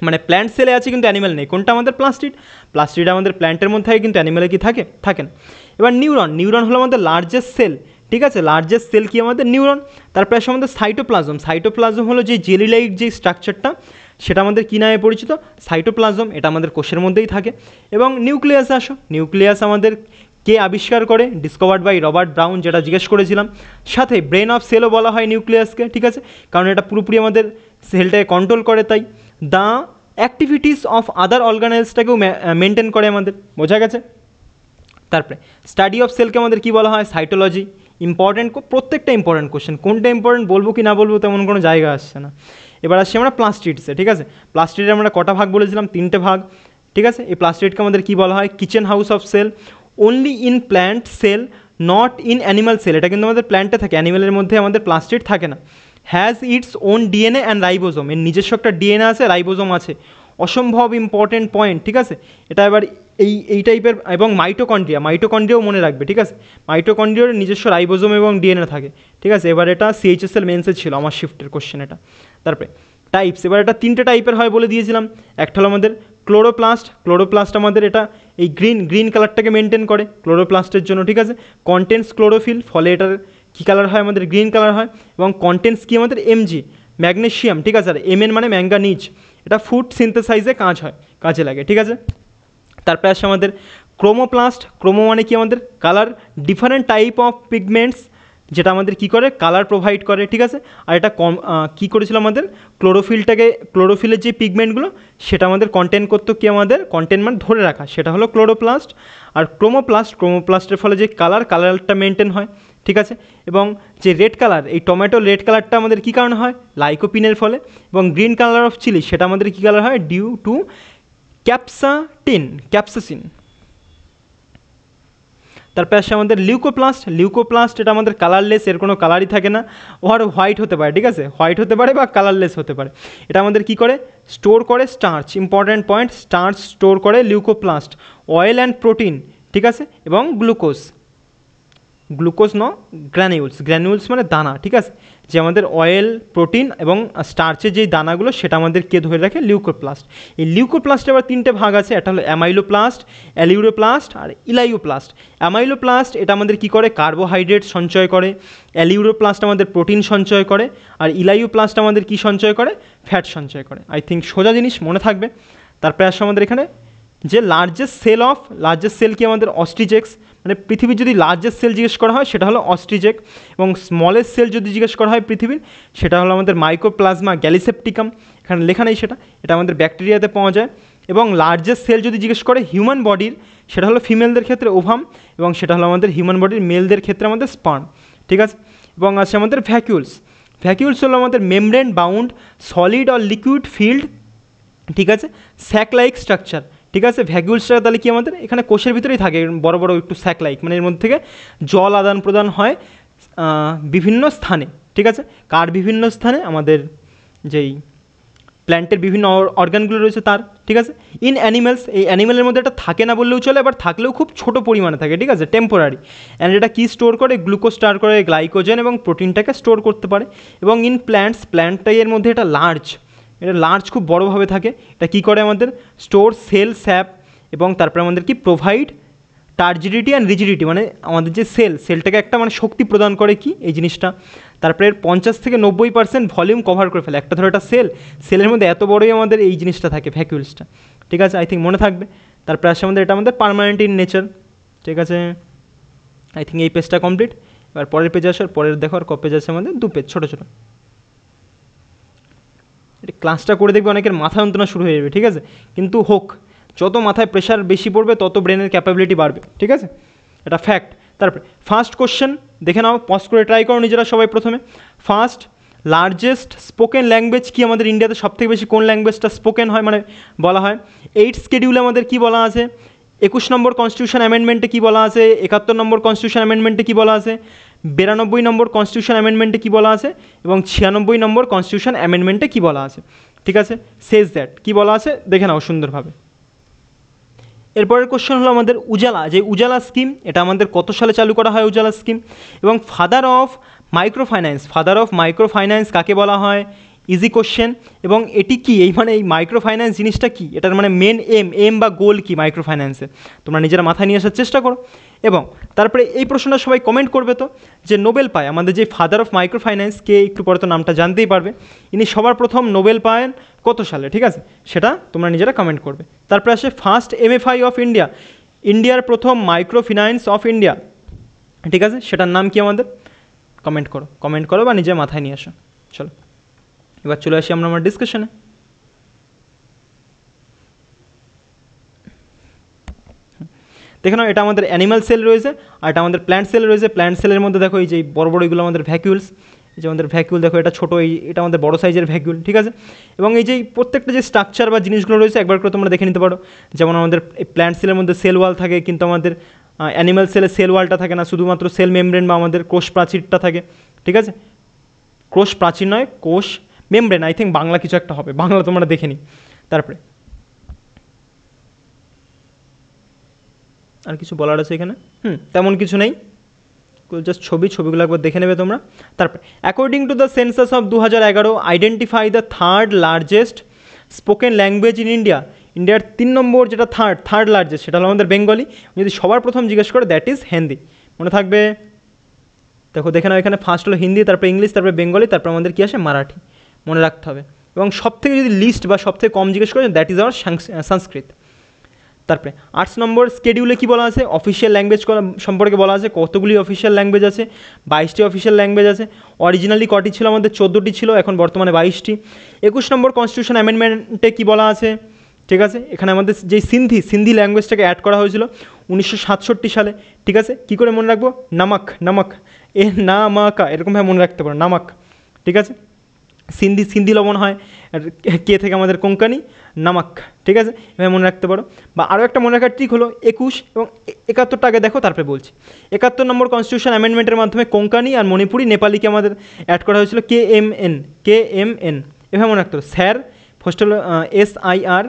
মানে প্ল্যান্ট সেলে আছে কিন্তু অ্যানিম্যাল নেই। কোনটা? আমাদের প্লাস্টিড আমাদের প্ল্যান্টের মধ্যে থাকে, কিন্তু অ্যানিম্যালে কি থাকে না। এবার নিউরন হলো আমাদের লার্জেস্ট সেল, ঠিক আছে। লার্জেস্ট সেল কি? আমাদের নিউরন। তারপরে আসে আমাদের সাইটোপ্লাজম হলো যে জেলি লাইক যে স্ট্রাকচারটা, সেটা আমাদের কী নামে পরিচিত? সাইটোপ্লাজম। এটা আমাদের কোষের মধ্যেই থাকে। এবং নিউক্লিয়াস আমাদের কে আবিষ্কার করে? ডিসকভার্ড বাই রবার্ট ব্রাউন, যেটা জিজ্ঞেস করেছিলাম। সাথে ব্রেন অফ সেলও বলা হয় নিউক্লিয়াসকে, ঠিক আছে, কারণ এটা পুরোপুরি আমাদের সেলটাকে কন্ট্রোল করে। তাই দ্য অ্যাক্টিভিটিস অফ আদার অর্গানেলসটাকেও মেনটেন করে আমাদের, বোঝা গেছে। তারপরে স্টাডি অফ সেলকে আমাদের কী বলা হয়? সাইটোলজি। প্রত্যেকটা ইম্পর্টেন্ট কোশ্চেন, কোনটা ইম্পর্টেন্ট বলবো কি না বলবো তেমন কোনো জায়গা আসছে না। এবার আসছি আমরা প্লাস্টিডসে, ঠিক আছে। প্লাস্টিডে আমরা কটা ভাগ বলেছিলাম? 3টে ভাগ, ঠিক আছে। এই প্লাস্টিডকে আমাদের কী বলা হয়? Kitchen house of cell. Only in plant cell, not in animal cell. এটা কিন্তু আমাদের প্ল্যান্টে থাকে, অ্যানিমালের মধ্যে আমাদের প্লাস্টিড থাকে না। Has its own DNA and ribosome, এর নিজস্ব একটা ডিএনএ আছে, রাইবোজোম আছে। অসম্ভব ইম্পর্টেন্ট পয়েন্ট, ঠিক আছে। এটা এবার এই টাইপের, এবং মাইটোকন্ড্রিয়াও মনে রাখবে, ঠিক আছে। মাইটোকন্ড্রিয়ার নিজস্ব রাইবোজোম এবং ডিএনএ থাকে, ঠিক আছে। এবার এটা সিএইচএসএল মেন্সে ছিল আমার শিফটের কোশ্চেন এটা। তারপরে টাইপস, এবার এটা 3টে টাইপের হয় বলে দিয়েছিলাম। একটা হলো আমাদের ক্লোরোপ্লাস্ট আমাদের এটা এই গ্রিন কালারটাকে মেনটেন করে ক্লোরোপ্লাস্টের জন্য, ঠিক আছে। কন্টেন্টস ক্লোরোফিল, ফলে এটার কী কালার হয় আমাদের গ্রিন কালার হয়। এবং কন্টেন্টস কি আমাদের এমজি ম্যাগনেশিয়াম, ঠিক আছে। আর এমএন মানে ম্যাঙ্গানিজ, এটা ফুড সিনথেসাইজে কাজে লাগে, ঠিক আছে। তারপরে আসে আমাদের ক্রোমোপ্লাস্ট, ক্রোমো মানে কি আমাদের colour, different type of pigments যেটা আমাদের কি করে কালার প্রোভাইড করে, ঠিক আছে। আর এটা কী করেছিল আমাদের ক্লোরোফিলের যে পিগমেন্টগুলো সেটা আমাদের কন্টেন্ট করতো কি আমাদের কন্টেন্ট মানে ধরে রাখা, সেটা হলো ক্লোরোপ্লাস্ট। আর ক্রোমোপ্লাস্টের ফলে যে কালারটা মেনটেন হয়, ঠিক আছে। এবং যে রেড কালার, এই টমেটো রেড কালারটা আমাদের কী কারণে হয়, লাইকোপিনের ফলে। এবং গ্রিন কালার অফ চিলি সেটা আমাদের কী কালার হয়, ডিউ টু ক্যাপসাসিন। তারপরে আসে আমাদের লিউকোপ্লাস্ট, এটা আমাদের কালারলেস, এর কোনো কালারই থাকে না, ওর হোয়াইট হতে পারে, ঠিক আছে, হোয়াইট হতে পারে বা কালারলেস হতে পারে। এটা আমাদের কি করে স্টোর করে starch, important point, starch store করে লিউকোপ্লাস্ট, অয়েল অ্যান্ড প্রোটিন, ঠিক আছে। এবং গ্লুকোজ গ্র্যানিউলস মানে দানা, ঠিক আছে। যে আমাদের অয়েল, প্রোটিন এবং স্টার্চের যেই দানাগুলো সেটা আমাদের কে ধরে রাখে, লিউকোপ্লাস্ট। এই লিউকোপ্লাস্টে আবার 3টে ভাগ আছে, একটা হলো অ্যামাইলোপ্লাস্ট, অ্যালিউরোপ্লাস্ট আর ইলাইওপ্লাস্ট। অ্যামাইলোপ্লাস্ট এটা আমাদের কি করে কার্বোহাইড্রেট সঞ্চয় করে, অ্যালিউরোপ্লাস্ট আমাদের প্রোটিন সঞ্চয় করে, আর ইলাইওপ্লাস্ট আমাদের কি সঞ্চয় করে, ফ্যাট সঞ্চয় করে। আই থিঙ্ক সোজা জিনিস মনে থাকবে। তারপরে আসে আমাদের এখানে যে লার্জেস্ট সেল কি আমাদের অস্ট্রিজেক্স, মানে পৃথিবীর যদি লার্জেস্ট সেল জিজ্ঞেস করা হয় সেটা হলো অস্ট্রিজেক। এবং স্মলেস্ট সেল যদি জিজ্ঞেস করা হয় পৃথিবীর, সেটা হলো আমাদের মাইক্রোপ্লাজমা গ্যালিসেপ্টিকাম, এখানে লেখা নেই সেটা, এটা আমাদের ব্যাকটেরিয়াতে পাওয়া যায়। এবং লার্জেস্ট সেল যদি জিজ্ঞেস করে হিউম্যান বডির, সেটা হলো ফিমেলদের ক্ষেত্রে ওভাম, এবং সেটা হলো আমাদের হিউম্যান বডির মেলদের ক্ষেত্রে আমাদের স্পার্ম, ঠিক আছে। এবং আছে আমাদের ভ্যাকিউলস হলো আমাদের membrane bound solid or liquid field, ঠিক আছে, স্যাক লাইক স্ট্রাকচার, ঠিক আছে। ভ্যাকিউলসটা তাহলে কি আমাদের এখানে কোষের ভিতরেই থাকে, বড় বড় একটু স্যাক লাইক, মানে এর মধ্যে থেকে জল আদান প্রদান হয় বিভিন্ন স্থানে, ঠিক আছে। কার বিভিন্ন স্থানে, আমাদের যেই প্ল্যান্টের বিভিন্ন অর্গানগুলো রয়েছে তার, ঠিক আছে। ইন অ্যানিমেলস, এই অ্যানিমেলের মধ্যে এটা থাকে না বললেও চলে, আবার থাকলেও খুব ছোটো পরিমাণে থাকে, ঠিক আছে, টেম্পোরারি। অ্যান্ড এটা কী স্টোর করে, গ্লুকোজ স্টোর করে, গ্লাইকোজেন এবং প্রোটিনটাকে স্টোর করতে পারে। এবং ইন প্ল্যান্টটাই এর মধ্যে এটা লার্জ খুব বড়োভাবে থাকে। এটা কী করে আমাদের স্টোর সেল স্যাপ, এবং তারপরে আমাদের কি প্রোভাইড টার্জিডিটি অ্যান্ড রিজিডিটি, মানে আমাদের যে সেলটাকে একটা মানে শক্তি প্রদান করে কি এই জিনিসটা। তারপরে 50 থেকে 90% ভলিউম কভার করে ফেলে। একটা ধরো একটা সেলের মধ্যে এত বড়োই আমাদের এই জিনিসটা থাকে ভ্যাকিউলসটা, ঠিক আছে। আই থিঙ্ক মনে থাকবে। তারপরে আসে আমাদের এটা আমাদের পার্মানেন্ট ইন নেচার, ঠিক আছে। আই থিঙ্ক এই পেজটা কমপ্লিট। এবার পরের পেজে আসার পরের দেখো আর ক পেজ আছে আমাদের, 2 পেজ ছোটো ছোটো। এটা ক্লাসটা করে দেখবে অনেকের মাথা যন্ত্রণা শুরু হয়ে যাবে, ঠিক আছে। কিন্তু হোক, যত মাথায় প্রেশার বেশি পড়বে তত ব্রেনের ক্যাপাবিলিটি বাড়বে, ঠিক আছে, এটা ফ্যাক্ট। তারপরে ফার্স্ট কোশ্চেন দেখে নাও, পজ করে ট্রাই করো নিজেরা সবাই। প্রথমে ফার্স্ট লার্জেস্ট স্পোকেন ল্যাঙ্গুয়েজ কি আমাদের ইন্ডিয়াতে, সবথেকে বেশি কোন ল্যাঙ্গুয়েজটা স্পোকেন হয় মানে বলা হয়। 8 শিডিউলে আমাদের কি বলা আছে, 21 নম্বর কনস্টিটিউশন অ্যামেন্ডমেন্টে কী বলা আছে, 71 নম্বর কনস্টিটিউশন অ্যামেন্ডমেন্টে কী বলা আছে, 92 নম্বর কনস্টিটিউশন অ্যামেন্ডমেন্টে কী বলা আছে, এবং 96 নম্বর কনস্টিটিউশন অ্যামেন্ডমেন্টে কী বলা আছে, ঠিক আছে। সেজ দ্যাট কী বলা আছে দেখে নাও সুন্দরভাবে। এরপরের কোশ্চেন হলো আমাদের উজালা স্কিম, এটা আমাদের কত সালে চালু করা হয় উজালা স্কিম। এবং ফাদার অফ মাইক্রো ফাইন্যান্স কাকে বলা হয়, ইজি কোশ্চেন। এবং এটি কি, এই মানে এই মাইক্রো ফাইন্যান্স জিনিসটা কি, এটার মানে মেন এম বা গোল কি মাইক্রো ফাইন্যান্সে, তোমরা নিজেরা মাথায় নিয়ে আসার চেষ্টা করো। এবং তারপরে এই প্রশ্নটা সবাই কমেন্ট করবে তো, যে নোবেল পায় আমাদের যে ফাদার অফ মাইক্রো ফাইন্যান্স কে, একটু পরে তো নামটা জানতেই পারবে। ইনি সবার প্রথম নোবেল পায়েন কত সালে, ঠিক আছে, সেটা তোমরা নিজেরা কমেন্ট করবে। তারপরে আসে ফার্স্ট এমএফআই অফ ইন্ডিয়া, ইন্ডিয়ার প্রথম মাইক্রো ফিন্যান্স অফ ইন্ডিয়া, ঠিক আছে, সেটার নাম কি আমাদের কমেন্ট করো বা নিজের মাথায় নিয়ে আসো। চলো এবার চলে আসি আমরা আমার ডিসকাশনে। দেখে নাও, এটা আমাদের অ্যানিমাল সেল রয়েছে আর এটা আমাদের প্ল্যান্ট সেল রয়েছে। প্ল্যান্ট সেলের মধ্যে দেখো এই যে বড় বড় এগুলো আমাদের ভ্যাকিউলস, এই যে আমাদের ভ্যাকিউল দেখো, এটা ছোটো, এটা আমাদের বড় সাইজের ভ্যাকিউল, ঠিক আছে। এবং এই যে প্রত্যেকটা যে স্ট্রাকচার বা জিনিসগুলো রয়েছে একবার করে তোমরা দেখে নিতে পারো। যেমন আমাদের এই প্ল্যান্ট সেলের মধ্যে সেল ওয়াল থাকে, কিন্তু আমাদের অ্যানিমাল সেলের সেল ওয়ালটা থাকে না, শুধুমাত্র সেল মেমব্রেন বা আমাদের কোষ প্রাচীরটা থাকে, ঠিক আছে। কোষ প্রাচীর নয়, কোষ মেমব্রেন, আই থিঙ্ক বাংলা কিছু একটা হবে, বাংলা তোমরা দেখে নিই। তারপরে আর কিছু বলার আছে এখানে? তেমন কিছু নেই, জাস্ট ছবিগুলো একবার দেখে নেবে তোমরা। তারপর according to the census of 2011 identify the third largest spoken language in India. ইন্ডিয়ার 3 নম্বর যেটা থার্ড লার্জেস্ট সেটা হলো আমাদের বেঙ্গলি। যদি সবার প্রথম জিজ্ঞেস করে দ্যাট ইজ হিন্দি, মনে থাকবে। দেখো দেখে নাও, এখানে ফার্স্ট হলো হিন্দি, তারপরে ইংলিশ, তারপরে বেঙ্গলি, তারপর আমাদের কী আসে মারাঠি, মনে রাখতে হবে। এবং সবথেকে যদি লিস্ট বা সবথেকে কম জিজ্ঞেস করে দ্যাট ইজ আওয়ার সংস্কৃত। তারপরে 8 নম্বর স্কেডিউলে কী বলা আছে, অফিসিয়াল ল্যাঙ্গুয়েজ সম্পর্কে বলা আছে, কতগুলি অফিসিয়াল ল্যাঙ্গুয়েজ আছে, 22টি অফিসিয়াল ল্যাঙ্গুয়েজ আছে। অরিজিনালি কটি ছিল আমাদের, 14টি ছিল, এখন বর্তমানে 22টি। 21 নম্বর কনস্টিটিউশন অ্যামেন্ডমেন্টে কী বলা আছে, ঠিক আছে, এখানে আমাদের যেই সিন্ধি ল্যাঙ্গুয়েজটাকে অ্যাড করা হয়েছিল 1967 সালে, ঠিক আছে। কী করে মনে রাখবো, নামক এ না মা কা এরকমভাবে মনে রাখতে পারো, নামক, ঠিক আছে। সিন্ধি লবণ হয়, আর কে থেকে আমাদের কোঙ্কানি, নামক, ঠিক আছে, এভাবে মনে রাখতে পারো। বা আরও একটা মনে রাখার ট্রিক হলো 21 এবং 71টা আগে দেখো, তারপরে বলছি। 71 নম্বর কনস্টিটিউশন অ্যামেন্ডমেন্টের মাধ্যমে কোঙ্কানি আর মণিপুরি নেপালিকে আমাদের অ্যাড করা হয়েছিল KMN, এভাবে মনে রাখতে হবে। স্যার ফার্স্ট হলো SIR,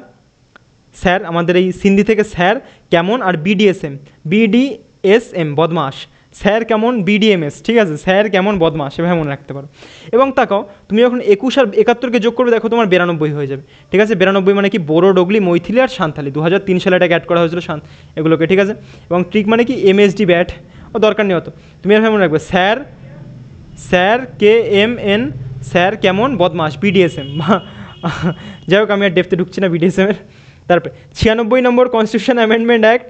স্যার আমাদের এই সিন্ধি থেকে স্যার কেমন, আর BDSM বদমাস, স্যার কেমন BDMS, ঠিক আছে, স্যার কেমন বদমাস, এভাবে মনে রাখতে পারো। এবং তাকাও তুমি যখন 21 আর 71কে যোগ করবে, দেখো তোমার 92 হয়ে যাবে, ঠিক আছে। 92 মানে কি, বোরো, ডোগলি, মৈথিলি আর সাঁওতালি। 2003 সালে এটাকে অ্যাড করা হয়েছিল এগুলোকে, ঠিক আছে। এবং ট্রিক মানে কি, MSD ব্যাট ও দরকার নেই অত, তুমি এভাবে মনে রাখবে, স্যার KMN, স্যার কেমন বদমাস BDSM। যাই হোক, আমি আর ডেপথে ঢুকছি না BDSM-এর। তারপরে 96 নম্বর কনস্টিটিউশন অ্যামেন্ডমেন্ট অ্যাক্ট,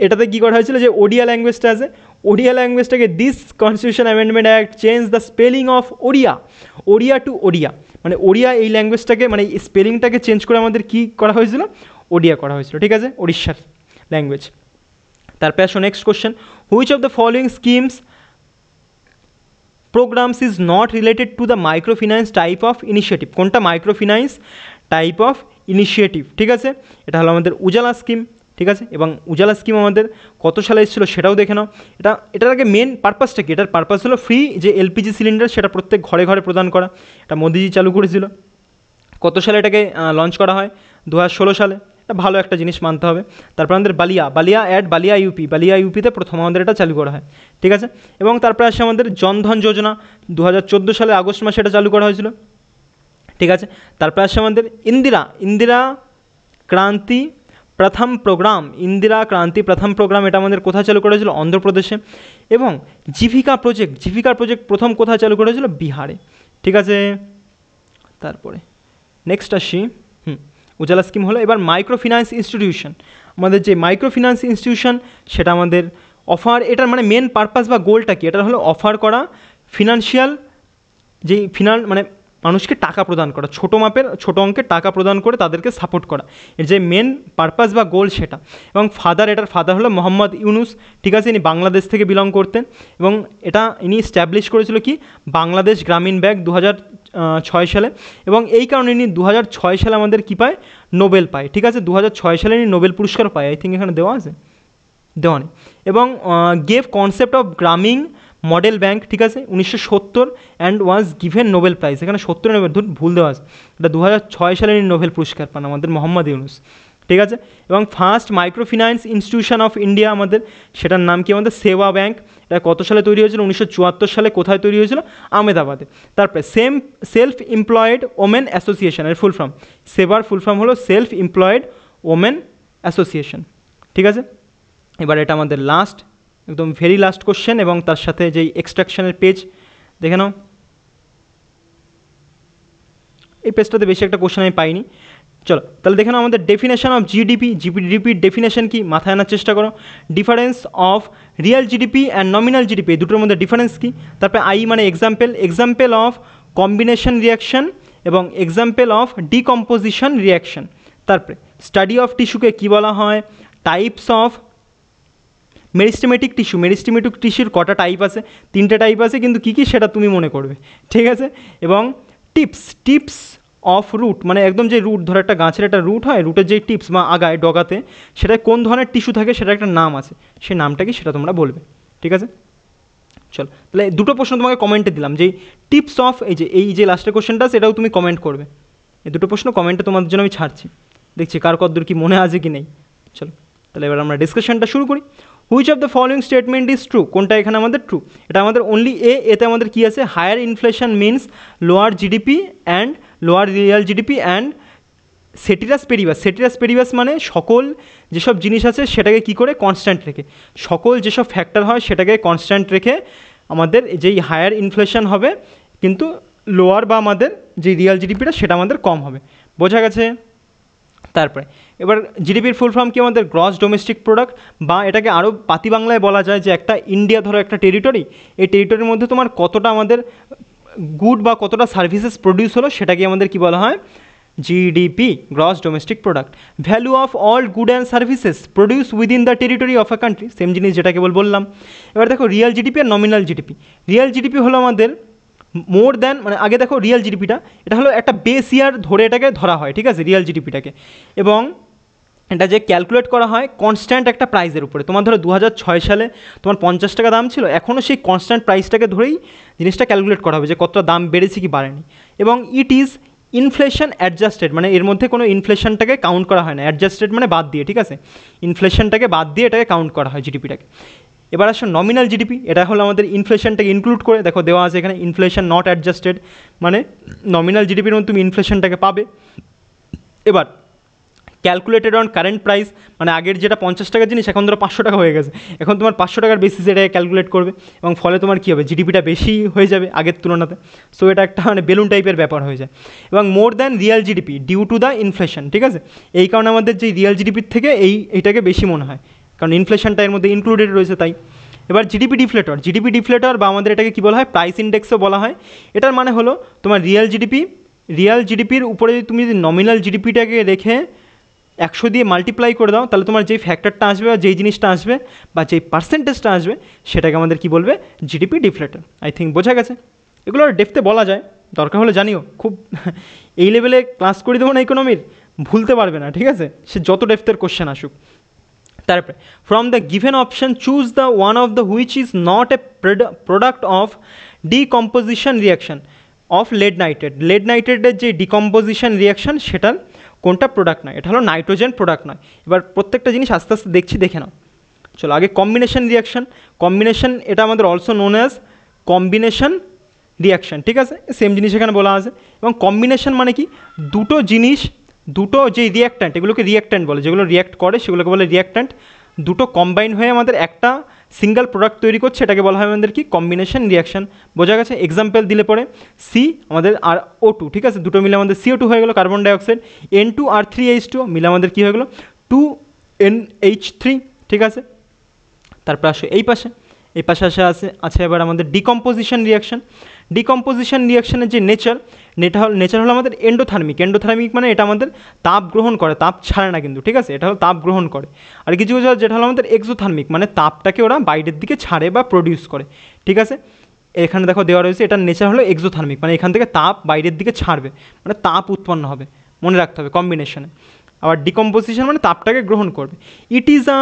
এটাতে কী করা হয়েছিল, যে ওড়িয়া ল্যাঙ্গুয়েজটা আছে, ওড়িয়া ল্যাঙ্গুয়েজটাকে this constitution amendment act change the spelling of Oriya to Odia, মানে ওড়িয়া এই ল্যাঙ্গুয়েজটাকে, মানে এই স্পেলিংটাকে চেঞ্জ করে আমাদের কী করা হয়েছিল, ওড়িয়া করা হয়েছিল, ঠিক আছে, ওড়িশার ল্যাঙ্গুয়েজ। তারপরে আসো next question, which of the following schemes programs is not related to the microfinance type of initiative, কোনটা মাইক্রোফিন্যান্স টাইপ অফ ইনিশিয়েটিভ, ঠিক আছে। এটা হলো আমাদের উজালা স্কিম, ঠিক আছে। এবং উজালা স্কিম আমাদের কত সালে এসেছিলো সেটাও দেখে নাও। এটার আগে মেন পারপাসটা কি, এটার পারপাস হলো ফ্রি যে LPG সিলিন্ডার সেটা প্রত্যেক ঘরে ঘরে প্রদান করা, এটা মোদিজি চালু করেছিল। কত সালে এটাকে লঞ্চ করা হয়, 2016 সালে। এটা ভালো একটা জিনিস মানতে হবে। তারপর আমাদের বালিয়া ইউপিতে প্রথম আমাদের এটা চালু করা হয়, ঠিক আছে। এবং তারপরে আসে আমাদের জনধন যোজনা, 2014 সালে আগস্ট মাসে এটা চালু করা হয়েছিল, ঠিক আছে। তারপরে আসে আমাদের ইন্দিরা ক্রান্তি প্রথম প্রোগ্রাম, এটা আমাদের কোথায় চালু করা হয়েছিল, অন্ধ্রপ্রদেশে। এবং জীবিকা প্রজেক্ট প্রথম কোথায় চালু করা হয়েছিল, বিহারে, ঠিক আছে। তারপরে নেক্সট আসি, উজালা স্কিম হলো। এবার মাইক্রোফিন্যান্স ইনস্টিটিউশন, আমাদের যে মাইক্রোফিন্যান্স ইনস্টিটিউশন সেটা আমাদের এটার মানে মেন পারপাস বা গোলটা কি, এটা হলো অফার করা ফিনান্সিয়াল মানে মানুষকে টাকা প্রদান করা, ছোটো অঙ্কের টাকা প্রদান করে তাদেরকে সাপোর্ট করা, এর যে মেন পারপাস বা গোল সেটা। এবং এটার ফাদার হলো মোহাম্মদ ইউনুস, ঠিক আছে, ইনি বাংলাদেশ থেকে বিলং করতেন। এবং এটা ইনি স্ট্যাবলিশ করেছিল কি, বাংলাদেশ গ্রামীণ ব্যাংক 2006 সালে। এবং এই কারণে ইনি 2006 সালে আমাদের কী পায়, নোবেল পায়, ঠিক আছে। 2006 সালে ইনি নোবেল পুরস্কার পায়, আই থিঙ্ক এখানে দেওয়া নেই। এবং গেভ কনসেপ্ট অফ গ্রামীণ মডেল ব্যাংক, ঠিক আছে, 1970 and was given Nobel prize, এখানে 70 নোবেল, ভুল দেওয়া আছে, এটা 2006 সালে নোবেল পুরস্কার পান আমাদের মোহাম্মদ ইউনুস, ঠিক আছে। এবং first microfinance institution of India আমাদের, সেটার নাম কি আমাদের সেবা ব্যাংক, এটা কত সালে তৈরি হয়েছিল, 1974 সালে, কোথায় তৈরি হয়েছিল, আহমেদাবাদে। তারপরে সেলফ এমপ্লয়েড ওমেন অ্যাসোসিয়েশনের ফুল ফর্ম, সেবার ফুল ফর্ম হলো সেলফ এমপ্লয়েড ওমেন অ্যাসোসিয়েশন, ঠিক আছে। এবার এটা আমাদের একদম ভেরি লাস্ট কোশ্চেন, এবং তার সাথে যেই এক্সট্রাকশনের পেজ দেখে নাও। এই পেজটাতে বেশি একটা কোশ্চেন আমি পাইনি, চলো তাহলে দেখে নাও আমাদের ডেফিনেশন অফ জিডিপির ডেফিনেশন কি, মাথায় আনার চেষ্টা করো। Difference of real GDP and nominal GDP, এই দুটোর মধ্যে ডিফারেন্স কী। তারপরে মানে এক্সাম্পল অফ কম্বিনেশন রিয়াকশন এবং এক্সাম্পল অফ ডিকম্পোজিশন রিয়াকশন। তারপরে স্টাডি অফ টিস্যুকে কী বলা হয়, টাইপস অফ মেরিস্টেমেটিক টিস্যুর কটা টাইপ আছে, 3টে টাইপ আছে, কিন্তু কী সেটা তুমি মনে করবে, ঠিক আছে। এবং টিপস অফ রুট, মানে একদম যে রুট, ধরো একটা গাছের একটা রুট হয়, রুটের যে টিপস বা আগায় ডগাতে, সেটা কোন ধরনের টিস্যু থাকে সেটা একটা নাম আছে, সেই নামটা কি সেটা তোমরা বলবে, ঠিক আছে। চলো তাহলে দুটো প্রশ্ন তোমাকে কমেন্টে দিলাম, যে টিপস অফ এই যে লাস্টের কোশ্চেনটা আছে এটাও তুমি কমেন্ট করবে, এই দুটো প্রশ্ন কমেন্টে তোমাদের জন্য আমি ছাড়ছি, দেখছি কার কতদূর কি মনে আছে কি নেই। চলো তাহলে এবার আমরা ডিসকাশনটা শুরু করি। Which of the following statement is true, কোনটা এখানে আমাদের ট্রু, এটা আমাদের অনলি এতে আমাদের কী আছে, higher inflation means lower GDP and lower real GDP and ceteris paribus মানে সকল যেসব জিনিস আছে সেটাকে কী করে কনস্ট্যান্ট রেখে, সকল যেসব ফ্যাক্টর হয় সেটাকে কনস্ট্যান্ট রেখে আমাদের যেই হায়ার ইনফ্লেশন হবে কিন্তু লোয়ার বা আমাদের যে রিয়াল জিডিপিটা সেটা আমাদের কম হবে। বোঝা গেছে? তারপরে এবার জিডিপির ফুল ফর্ম কি আমাদের গ্রস ডোমেস্টিক প্রোডাক্ট, বা এটাকে আরও পাতি বাংলায় বলা যায় যে একটা ইন্ডিয়া ধরো একটা টেরিটরি, এই টেরিটরির মধ্যে তোমার কতটা আমাদের গুড বা কতটা সার্ভিসেস প্রডিউস হলো সেটাকে আমাদের কি বলা হয়, GDP, gross domestic product. Value of all good and services produce within the territory of a country, same জিনিস যেটা কেবল বললাম। এবার দেখো রিয়াল জিডিপি আর নমিনাল জিডিপি। রিয়াল জিডিপি হলো আমাদের মোর দ্যান, মানে আগে দেখো রিয়াল জিডিপিটা এটা হলো একটা বেস ইয়ার ধরে এটাকে ধরা হয়, ঠিক আছে, রিয়াল জিডিপিটাকে, এবং এটা যে ক্যালকুলেট করা হয় কনস্ট্যান্ট একটা প্রাইসের উপরে। তোমার ধরো 2006 সালে তোমার 50 টাকা দাম ছিল, এখনও সেই কনস্ট্যান্ট প্রাইসটাকে ধরেই জিনিসটা ক্যালকুলেট করা হবে যে কতটা দাম বেড়েছে কি বাড়েনি। এবং ইট ইজ ইনফ্লেশন অ্যাডজাস্টেড, মানে এর মধ্যে কোনো ইনফ্লেশনটাকে কাউন্ট করা হয় না, অ্যাডজাস্টেড মানে বাদ দিয়ে, ঠিক আছে, ইনফ্লেশনটাকে বাদ দিয়ে এটাকে কাউন্ট করা হয় জিডিপিটাকে। এবার আসো নমিনাল জিডিপি, এটা হলো আমাদের ইনফ্লেশনটাকে ইনক্লুড করে, দেখো দেওয়া আছে এখানে ইনফ্লেশন নট অ্যাডজাস্টেড, মানে নমিনাল জিডিপির মধ্যে তুমি ইনফ্লেশনটাকে পাবে। এবার ক্যালকুলেটেড অন কারেন্ট প্রাইস, মানে আগের যেটা 50 টাকার জিনিস এখন ধরো 500 টাকা হয়ে গেছে, এখন তোমার 500 টাকার বেসিসে এটাকে ক্যালকুলেট করবে, এবং ফলে তোমার কী হবে, জিডিপিটা বেশি হয়ে যাবে আগের তুলনাতে। সো এটা একটা মানে বেলুন টাইপের ব্যাপার হয়ে যায়। এবং more than real GDP due to the inflation, ঠিক আছে, এই কারণে আমাদের যে রিয়াল জিডিপির থেকে এইটাকে বেশি মনে হয়, কারণ ইনফ্লেশনটা এর মধ্যে ইনক্লুডেড রয়েছে তাই। এবার জিডিপি ডিফ্লেটর বা আমাদের এটাকে কী বলা হয়, প্রাইস ইন্ডেক্সও বলা হয়। এটার মানে হলো তোমার রিয়াল জিডিপির উপরে যদি তুমি যদি নমিনাল জিডিপিটাকে রেখে 100 দিয়ে মাল্টিপ্লাই করে দাও, তাহলে তোমার যেই ফ্যাক্টরটা আসবে বা যেই জিনিসটা আসবে বা যেই পার্সেন্টেজটা আসবে সেটাকে আমাদের কি বলবে, জিডিপি ডিফ্লেটর। আই থিঙ্ক বোঝা গেছে। এগুলো ডেপথে বলা যায়, দরকার হলে জানিও, খুব এই লেভেলে ক্লাস করে দেবো না ইকোনমির, ভুলতে পারবে না, ঠিক আছে, সে যত ডেপথের কোশ্চেন আসুক। তারপরে from the given option choose the one of the which is not a product of decomposition reaction of lead নাইট্রেটের যে ডিকম্পোজিশন রিয়াকশন সেটার কোনটা প্রোডাক্ট নয়, এটা হলো নাইট্রোজেন প্রোডাক্ট নয়। এবার প্রত্যেকটা জিনিস আস্তে আস্তে দেখে নাও। চলো আগে কম্বিনেশন রিয়াকশন, এটা আমাদের also known as combination reaction, ঠিক আছে, সেম জিনিস এখানে বলা আছে। এবং কম্বিনেশন মানে কি, দুটো যে রিয়াক্ট্যান্ট, এগুলোকে রিয়াক্ট্যান্ট বলে, যেগুলো রিয়াক্ট করে সেগুলোকে বলে রিয়াক্ট্যান্ট, দুটো কম্বাইন হয়ে আমাদের একটা সিঙ্গেল প্রোডাক্ট তৈরি করছে, এটাকে বলা হয় আমাদের কি, কম্বিনেশন রিয়াকশন। বোঝা গেছে? এক্সাম্পল দিলে পরে সি আমাদের আর O2, ঠিক আছে, দুটো মিলে আমাদের CO2 হয়ে গেলো, কার্বন ডাইঅক্সাইড, N2 আর 3H2 মিলে আমাদের কী হয়ে গেলো, 2NH3, ঠিক আছে। তারপর আসো এই পাশে আছে এবার আমাদের ডিকম্পোজিশন রিয়াকশনের যে নেচার হলো আমাদের এন্ডোথার্মিক মানে এটা আমাদের তাপ গ্রহণ করে, তাপ ছাড়ে না কিন্তু, ঠিক আছে, এটা হলো তাপ গ্রহণ করে। আর কিছু যেটা হলো আমাদের এক্সোথার্মিক, মানে তাপটাকে ওরা বাইরের দিকে ছাড়ে বা প্রডিউস করে, ঠিক আছে। এখানে দেখো দেওয়া রয়েছে এটার নেচার হলো এক্সোথার্মিক, মানে এখান থেকে তাপ বাইরের দিকে ছাড়বে, মানে তাপ উৎপন্ন হবে, মনে রাখতে হবে কম্বিনেশনে। আবার ডিকম্পোজিশন মানে তাপটাকে গ্রহণ করবে। It is a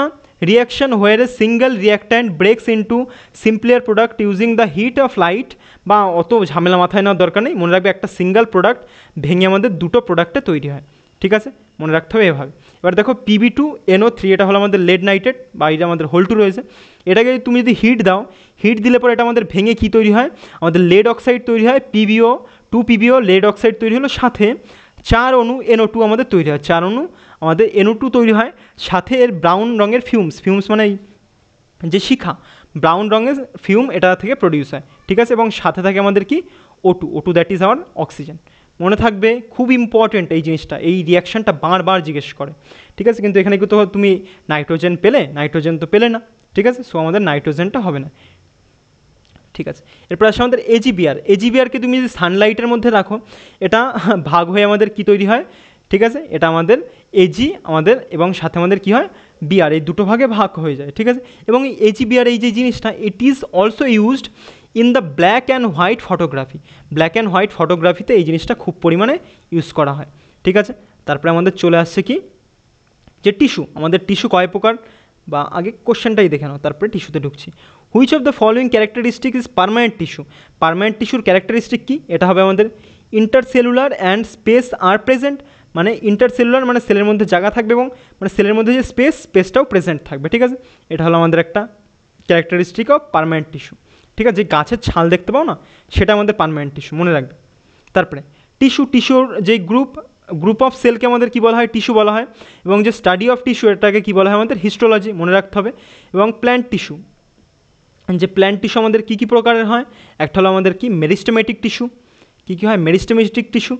reaction where a single reactant breaks into simpler product using the heat of light, বা অত ঝামেলা মাথায় নেওয়ার দরকার নেই, মনে রাখবে একটা সিঙ্গেল প্রোডাক্ট ভেঙে আমাদের দুটো প্রোডাক্টে তৈরি হয়, ঠিক আছে, মনে রাখতে হবে এভাবে। এবার দেখো Pb2NO3, এটা হলো আমাদের লেড নাইট্রেট, বা এটা আমাদের হোল2 রয়েছে, এটাকে তুমি যদি হিট দিলে পরে এটা আমাদের ভেঙে কী তৈরি হয়, আমাদের লেড অক্সাইড তৈরি হয়, PbO লেড অক্সাইড তৈরি হলো, সাথে 4 অণু NO2 আমাদের তৈরি হয়, 4 অণু আমাদের NO2 তৈরি হয়, সাথে এর ব্রাউন রঙের ফিউমস মানে যে শিখা, ব্রাউন রঙের ফিউম এটা থেকে প্রডিউস হয়, ঠিক আছে। এবং সাথে থাকে আমাদের কি, O2 that is our oxygen. মনে থাকবে, খুব ইম্পর্টেন্ট এই জিনিসটা, এই রিয়াকশানটা বারবার জিজ্ঞেস করে, ঠিক আছে। কিন্তু এখানে কিন্তু তুমি নাইট্রোজেন তো পেলে না, ঠিক আছে, সো আমাদের নাইট্রোজেনটা হবে না, ঠিক আছে। এরপর আসলে আমাদের এজিবিআরকে তুমি যদি সানলাইটের মধ্যে রাখো, এটা ভাগ হয়ে আমাদের কি তৈরি হয়, ঠিক আছে, এটা আমাদের এজি আমাদের এবং সাথে আমাদের কি হয়, বিআর, এই দুটো ভাগে ভাগ হয়ে যায়, ঠিক আছে। এবং এই এজিবিআর এই যে জিনিসটা, it is also used in the black and white ফটোগ্রাফিতে এই জিনিসটা খুব পরিমাণে ইউজ করা হয়, ঠিক আছে। তারপরে আমাদের চলে আসছে কি, যে আমাদের টিস্যু কয় প্রকার, বা আগে কোশ্চেনটাই দেখে নাও তারপরে টিস্যুতে ঢুকছি। Which of the following characteristic is permanent টিস্যুর ক্যারেক্টারিস্টিক কি, এটা হবে আমাদের intercellular and space are present, মানে ইন্টারসেলুলার মানে সেলের মধ্যে জায়গা থাকবে এবং মানে সেলের মধ্যে যে স্পেসটাও প্রেজেন্ট থাকবে, ঠিক আছে। এটা হলো আমাদের একটা ক্যারেক্টারিস্টিক অফ পার্মানেন্ট টিস্যু, ঠিক আছে। যে গাছের ছাল দেখতে পাও না, সেটা আমাদের পার্মানেন্ট টিস্যু, মনে রাখবে। তারপরে টিস্যুর যে গ্রুপ অফ সেলকে আমাদের কী বলা হয়, টিস্যু বলা হয়। এবং যে স্টাডি অফ টিস্যু, এটাকে কী বলা হয় আমাদের, হিস্টোলজি, মনে রাখতে হবে। এবং প্ল্যান্ট টিস্যু, যে প্ল্যান্ট টিস্যু আমাদের কী কী প্রকারের হয়, একটা হলো আমাদের কি মেরিস্টেমেটিক টিস্যু, কী কী হয় মেরিস্টেমেটিক টিস্যু।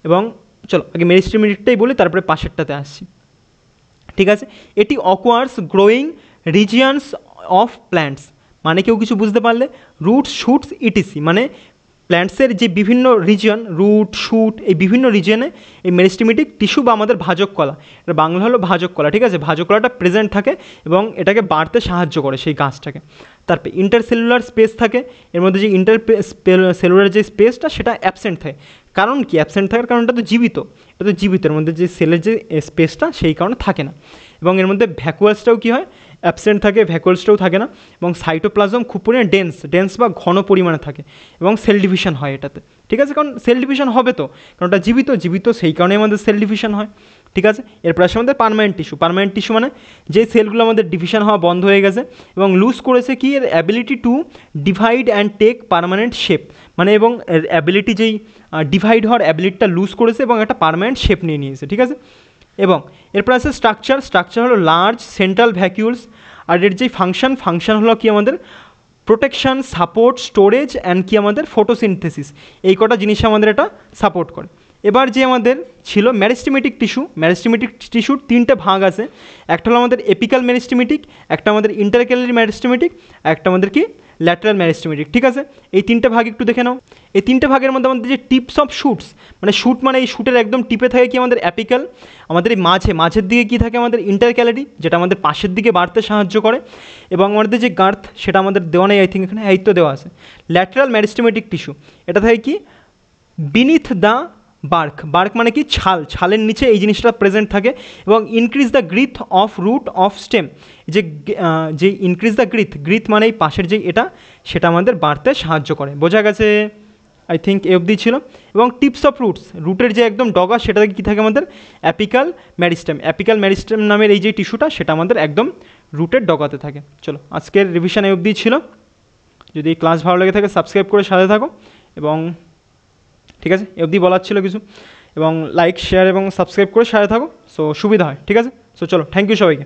এবং চলো আগে মেরিস্টেমেটিকটাই বলি, তারপরে পাশেরটাতে আসছি, ঠিক আছে। এটি অকোয়ার্স গ্রোয়িং রিজিয়ানস অফ প্ল্যান্টস, মানে কেউ কিছু বুঝতে পারলে, রুটস শুটস ইটিসি, মানে প্ল্যান্টসের যে বিভিন্ন রিজিয়ন, রুট শুট, এই বিভিন্ন রিজিয়নে এই মেরিস্টেমেটিক টিস্যু বা আমাদের ভাজক কলা, এটা বাংলা হলো ভাজক কলা, ঠিক আছে। ভাজক কলাটা প্রেজেন্ট থাকে এবং এটাকে বাড়তে সাহায্য করে সেই গাছটাকে। তারপরে ইন্টারসেলুলার স্পেস থাকে, এর মধ্যে যে সেলুলার যে স্পেসটা সেটা অ্যাবসেন্ট থাকে। কারণ কি অ্যাবসেন্ট থাকার কারণ, এটা তো জীবিত, এর মধ্যে যে সেলের যে স্পেসটা সেই কারণে থাকে না। এবং এর মধ্যে ভ্যাকুয়ালসটাও কী হয়, অ্যাবসেন্ট থাকে, ভ্যাকুয়ালসটাও থাকে না। এবং সাইটোপ্লাজম খুব পরিমাণে ডেন্স বা ঘন পরিমাণে থাকে। এবং সেল ডিভিশন হয় এটাতে, ঠিক আছে। কারণ সেল ডিভিশন হবে তো, কারণ ওটা জীবিত সেই কারণে আমাদের সেল ডিভিশন হয়, ঠিক আছে। এরপর আসে আমাদের পার্মানেন্ট টিস্যু মানে যে সেলগুলো আমাদের ডিভিশন হওয়া বন্ধ হয়ে গেছে এবং লুজ করেছে কি এর ability to divide and take permanent shape, মানে এবং এর অ্যাবিলিটি যেই ডিভাইড হওয়ার অ্যাবিলিটিটা লুজ করেছে এবং একটা পার্মানেন্ট শেপ নিয়ে নিয়েছে, ঠিক আছে। এবং এরপর আছে স্ট্রাকচার হলো লার্জ সেন্ট্রাল ভ্যাকিউলস। আর এর যেই ফাংশন হলো কি আমাদের প্রোটেকশন, সাপোর্ট, স্টোরেজ অ্যান্ড কি আমাদের ফটোসিনথেসিস, এই কটা জিনিস আমাদের এটা সাপোর্ট করে। এবার যে আমাদের ছিল মেরিস্টেমেটিক টিস্যুর তিনটে ভাগ আছে। একটা হলো আমাদের এপিক্যাল মেরিস্টেমেটিক, একটা আমাদের ইন্টারক্যালারি মেরিস্টেমেটিক, একটা আমাদের কি ল্যাটারাল মেরিস্টেমেটিক, ঠিক আছে। এই তিনটে ভাগ একটু দেখে নাও। এই তিনটে ভাগের মধ্যে আমাদের যে টিপস অফ শুটস, মানে শুট মানে এই শুটের একদম টিপে থাকে কি আমাদের অ্যাপিক্যাল, আমাদের এই মাঝের দিকে কি থাকে আমাদের ইন্টারক্যালারি, যেটা আমাদের পাশের দিকে বাড়তে সাহায্য করে। এবং আমাদের যে গার্থ, সেটা আমাদের দেওয়া নেই, আই থিঙ্ক এখানে এই তো দেওয়া আছে। ল্যাটারাল মেরিস্টেমেটিক টিস্যু, এটা থাকে কি বিনিথ দ্য বার্ক মানে কি ছালের নিচে এই জিনিসটা প্রেজেন্ট থাকে। এবং increase the girth of root of stem, যে ইনক্রিজ দ্য গ্রিথ মানে এই পাশের যে এটা, সেটা আমাদের বাড়তে সাহায্য করে। বোঝা গেছে, আই থিঙ্ক এ অবধি ছিল। এবং টিপস অফ রুটের যে একদম ডগা, সেটাতে কী থাকে আমাদের অ্যাপিক্যাল মেরিস্টেম নামের এই যে টিস্যুটা, সেটা আমাদের একদম রুটের ডগাতে থাকে। চলো আজকের রিভিশন এ অবধি ছিল। যদি ক্লাস ভালো লেগে থাকে সাবস্ক্রাইব করে সাথে থাকো, এবং ঠিক আছে এ অবধি বলার ছিল কিছু, এবং লাইক শেয়ার এবং সাবস্ক্রাইব করে সাথে থাকো, সো সুবিধা হয়, ঠিক আছে। সো চলো, থ্যাংক ইউ সবাইকে।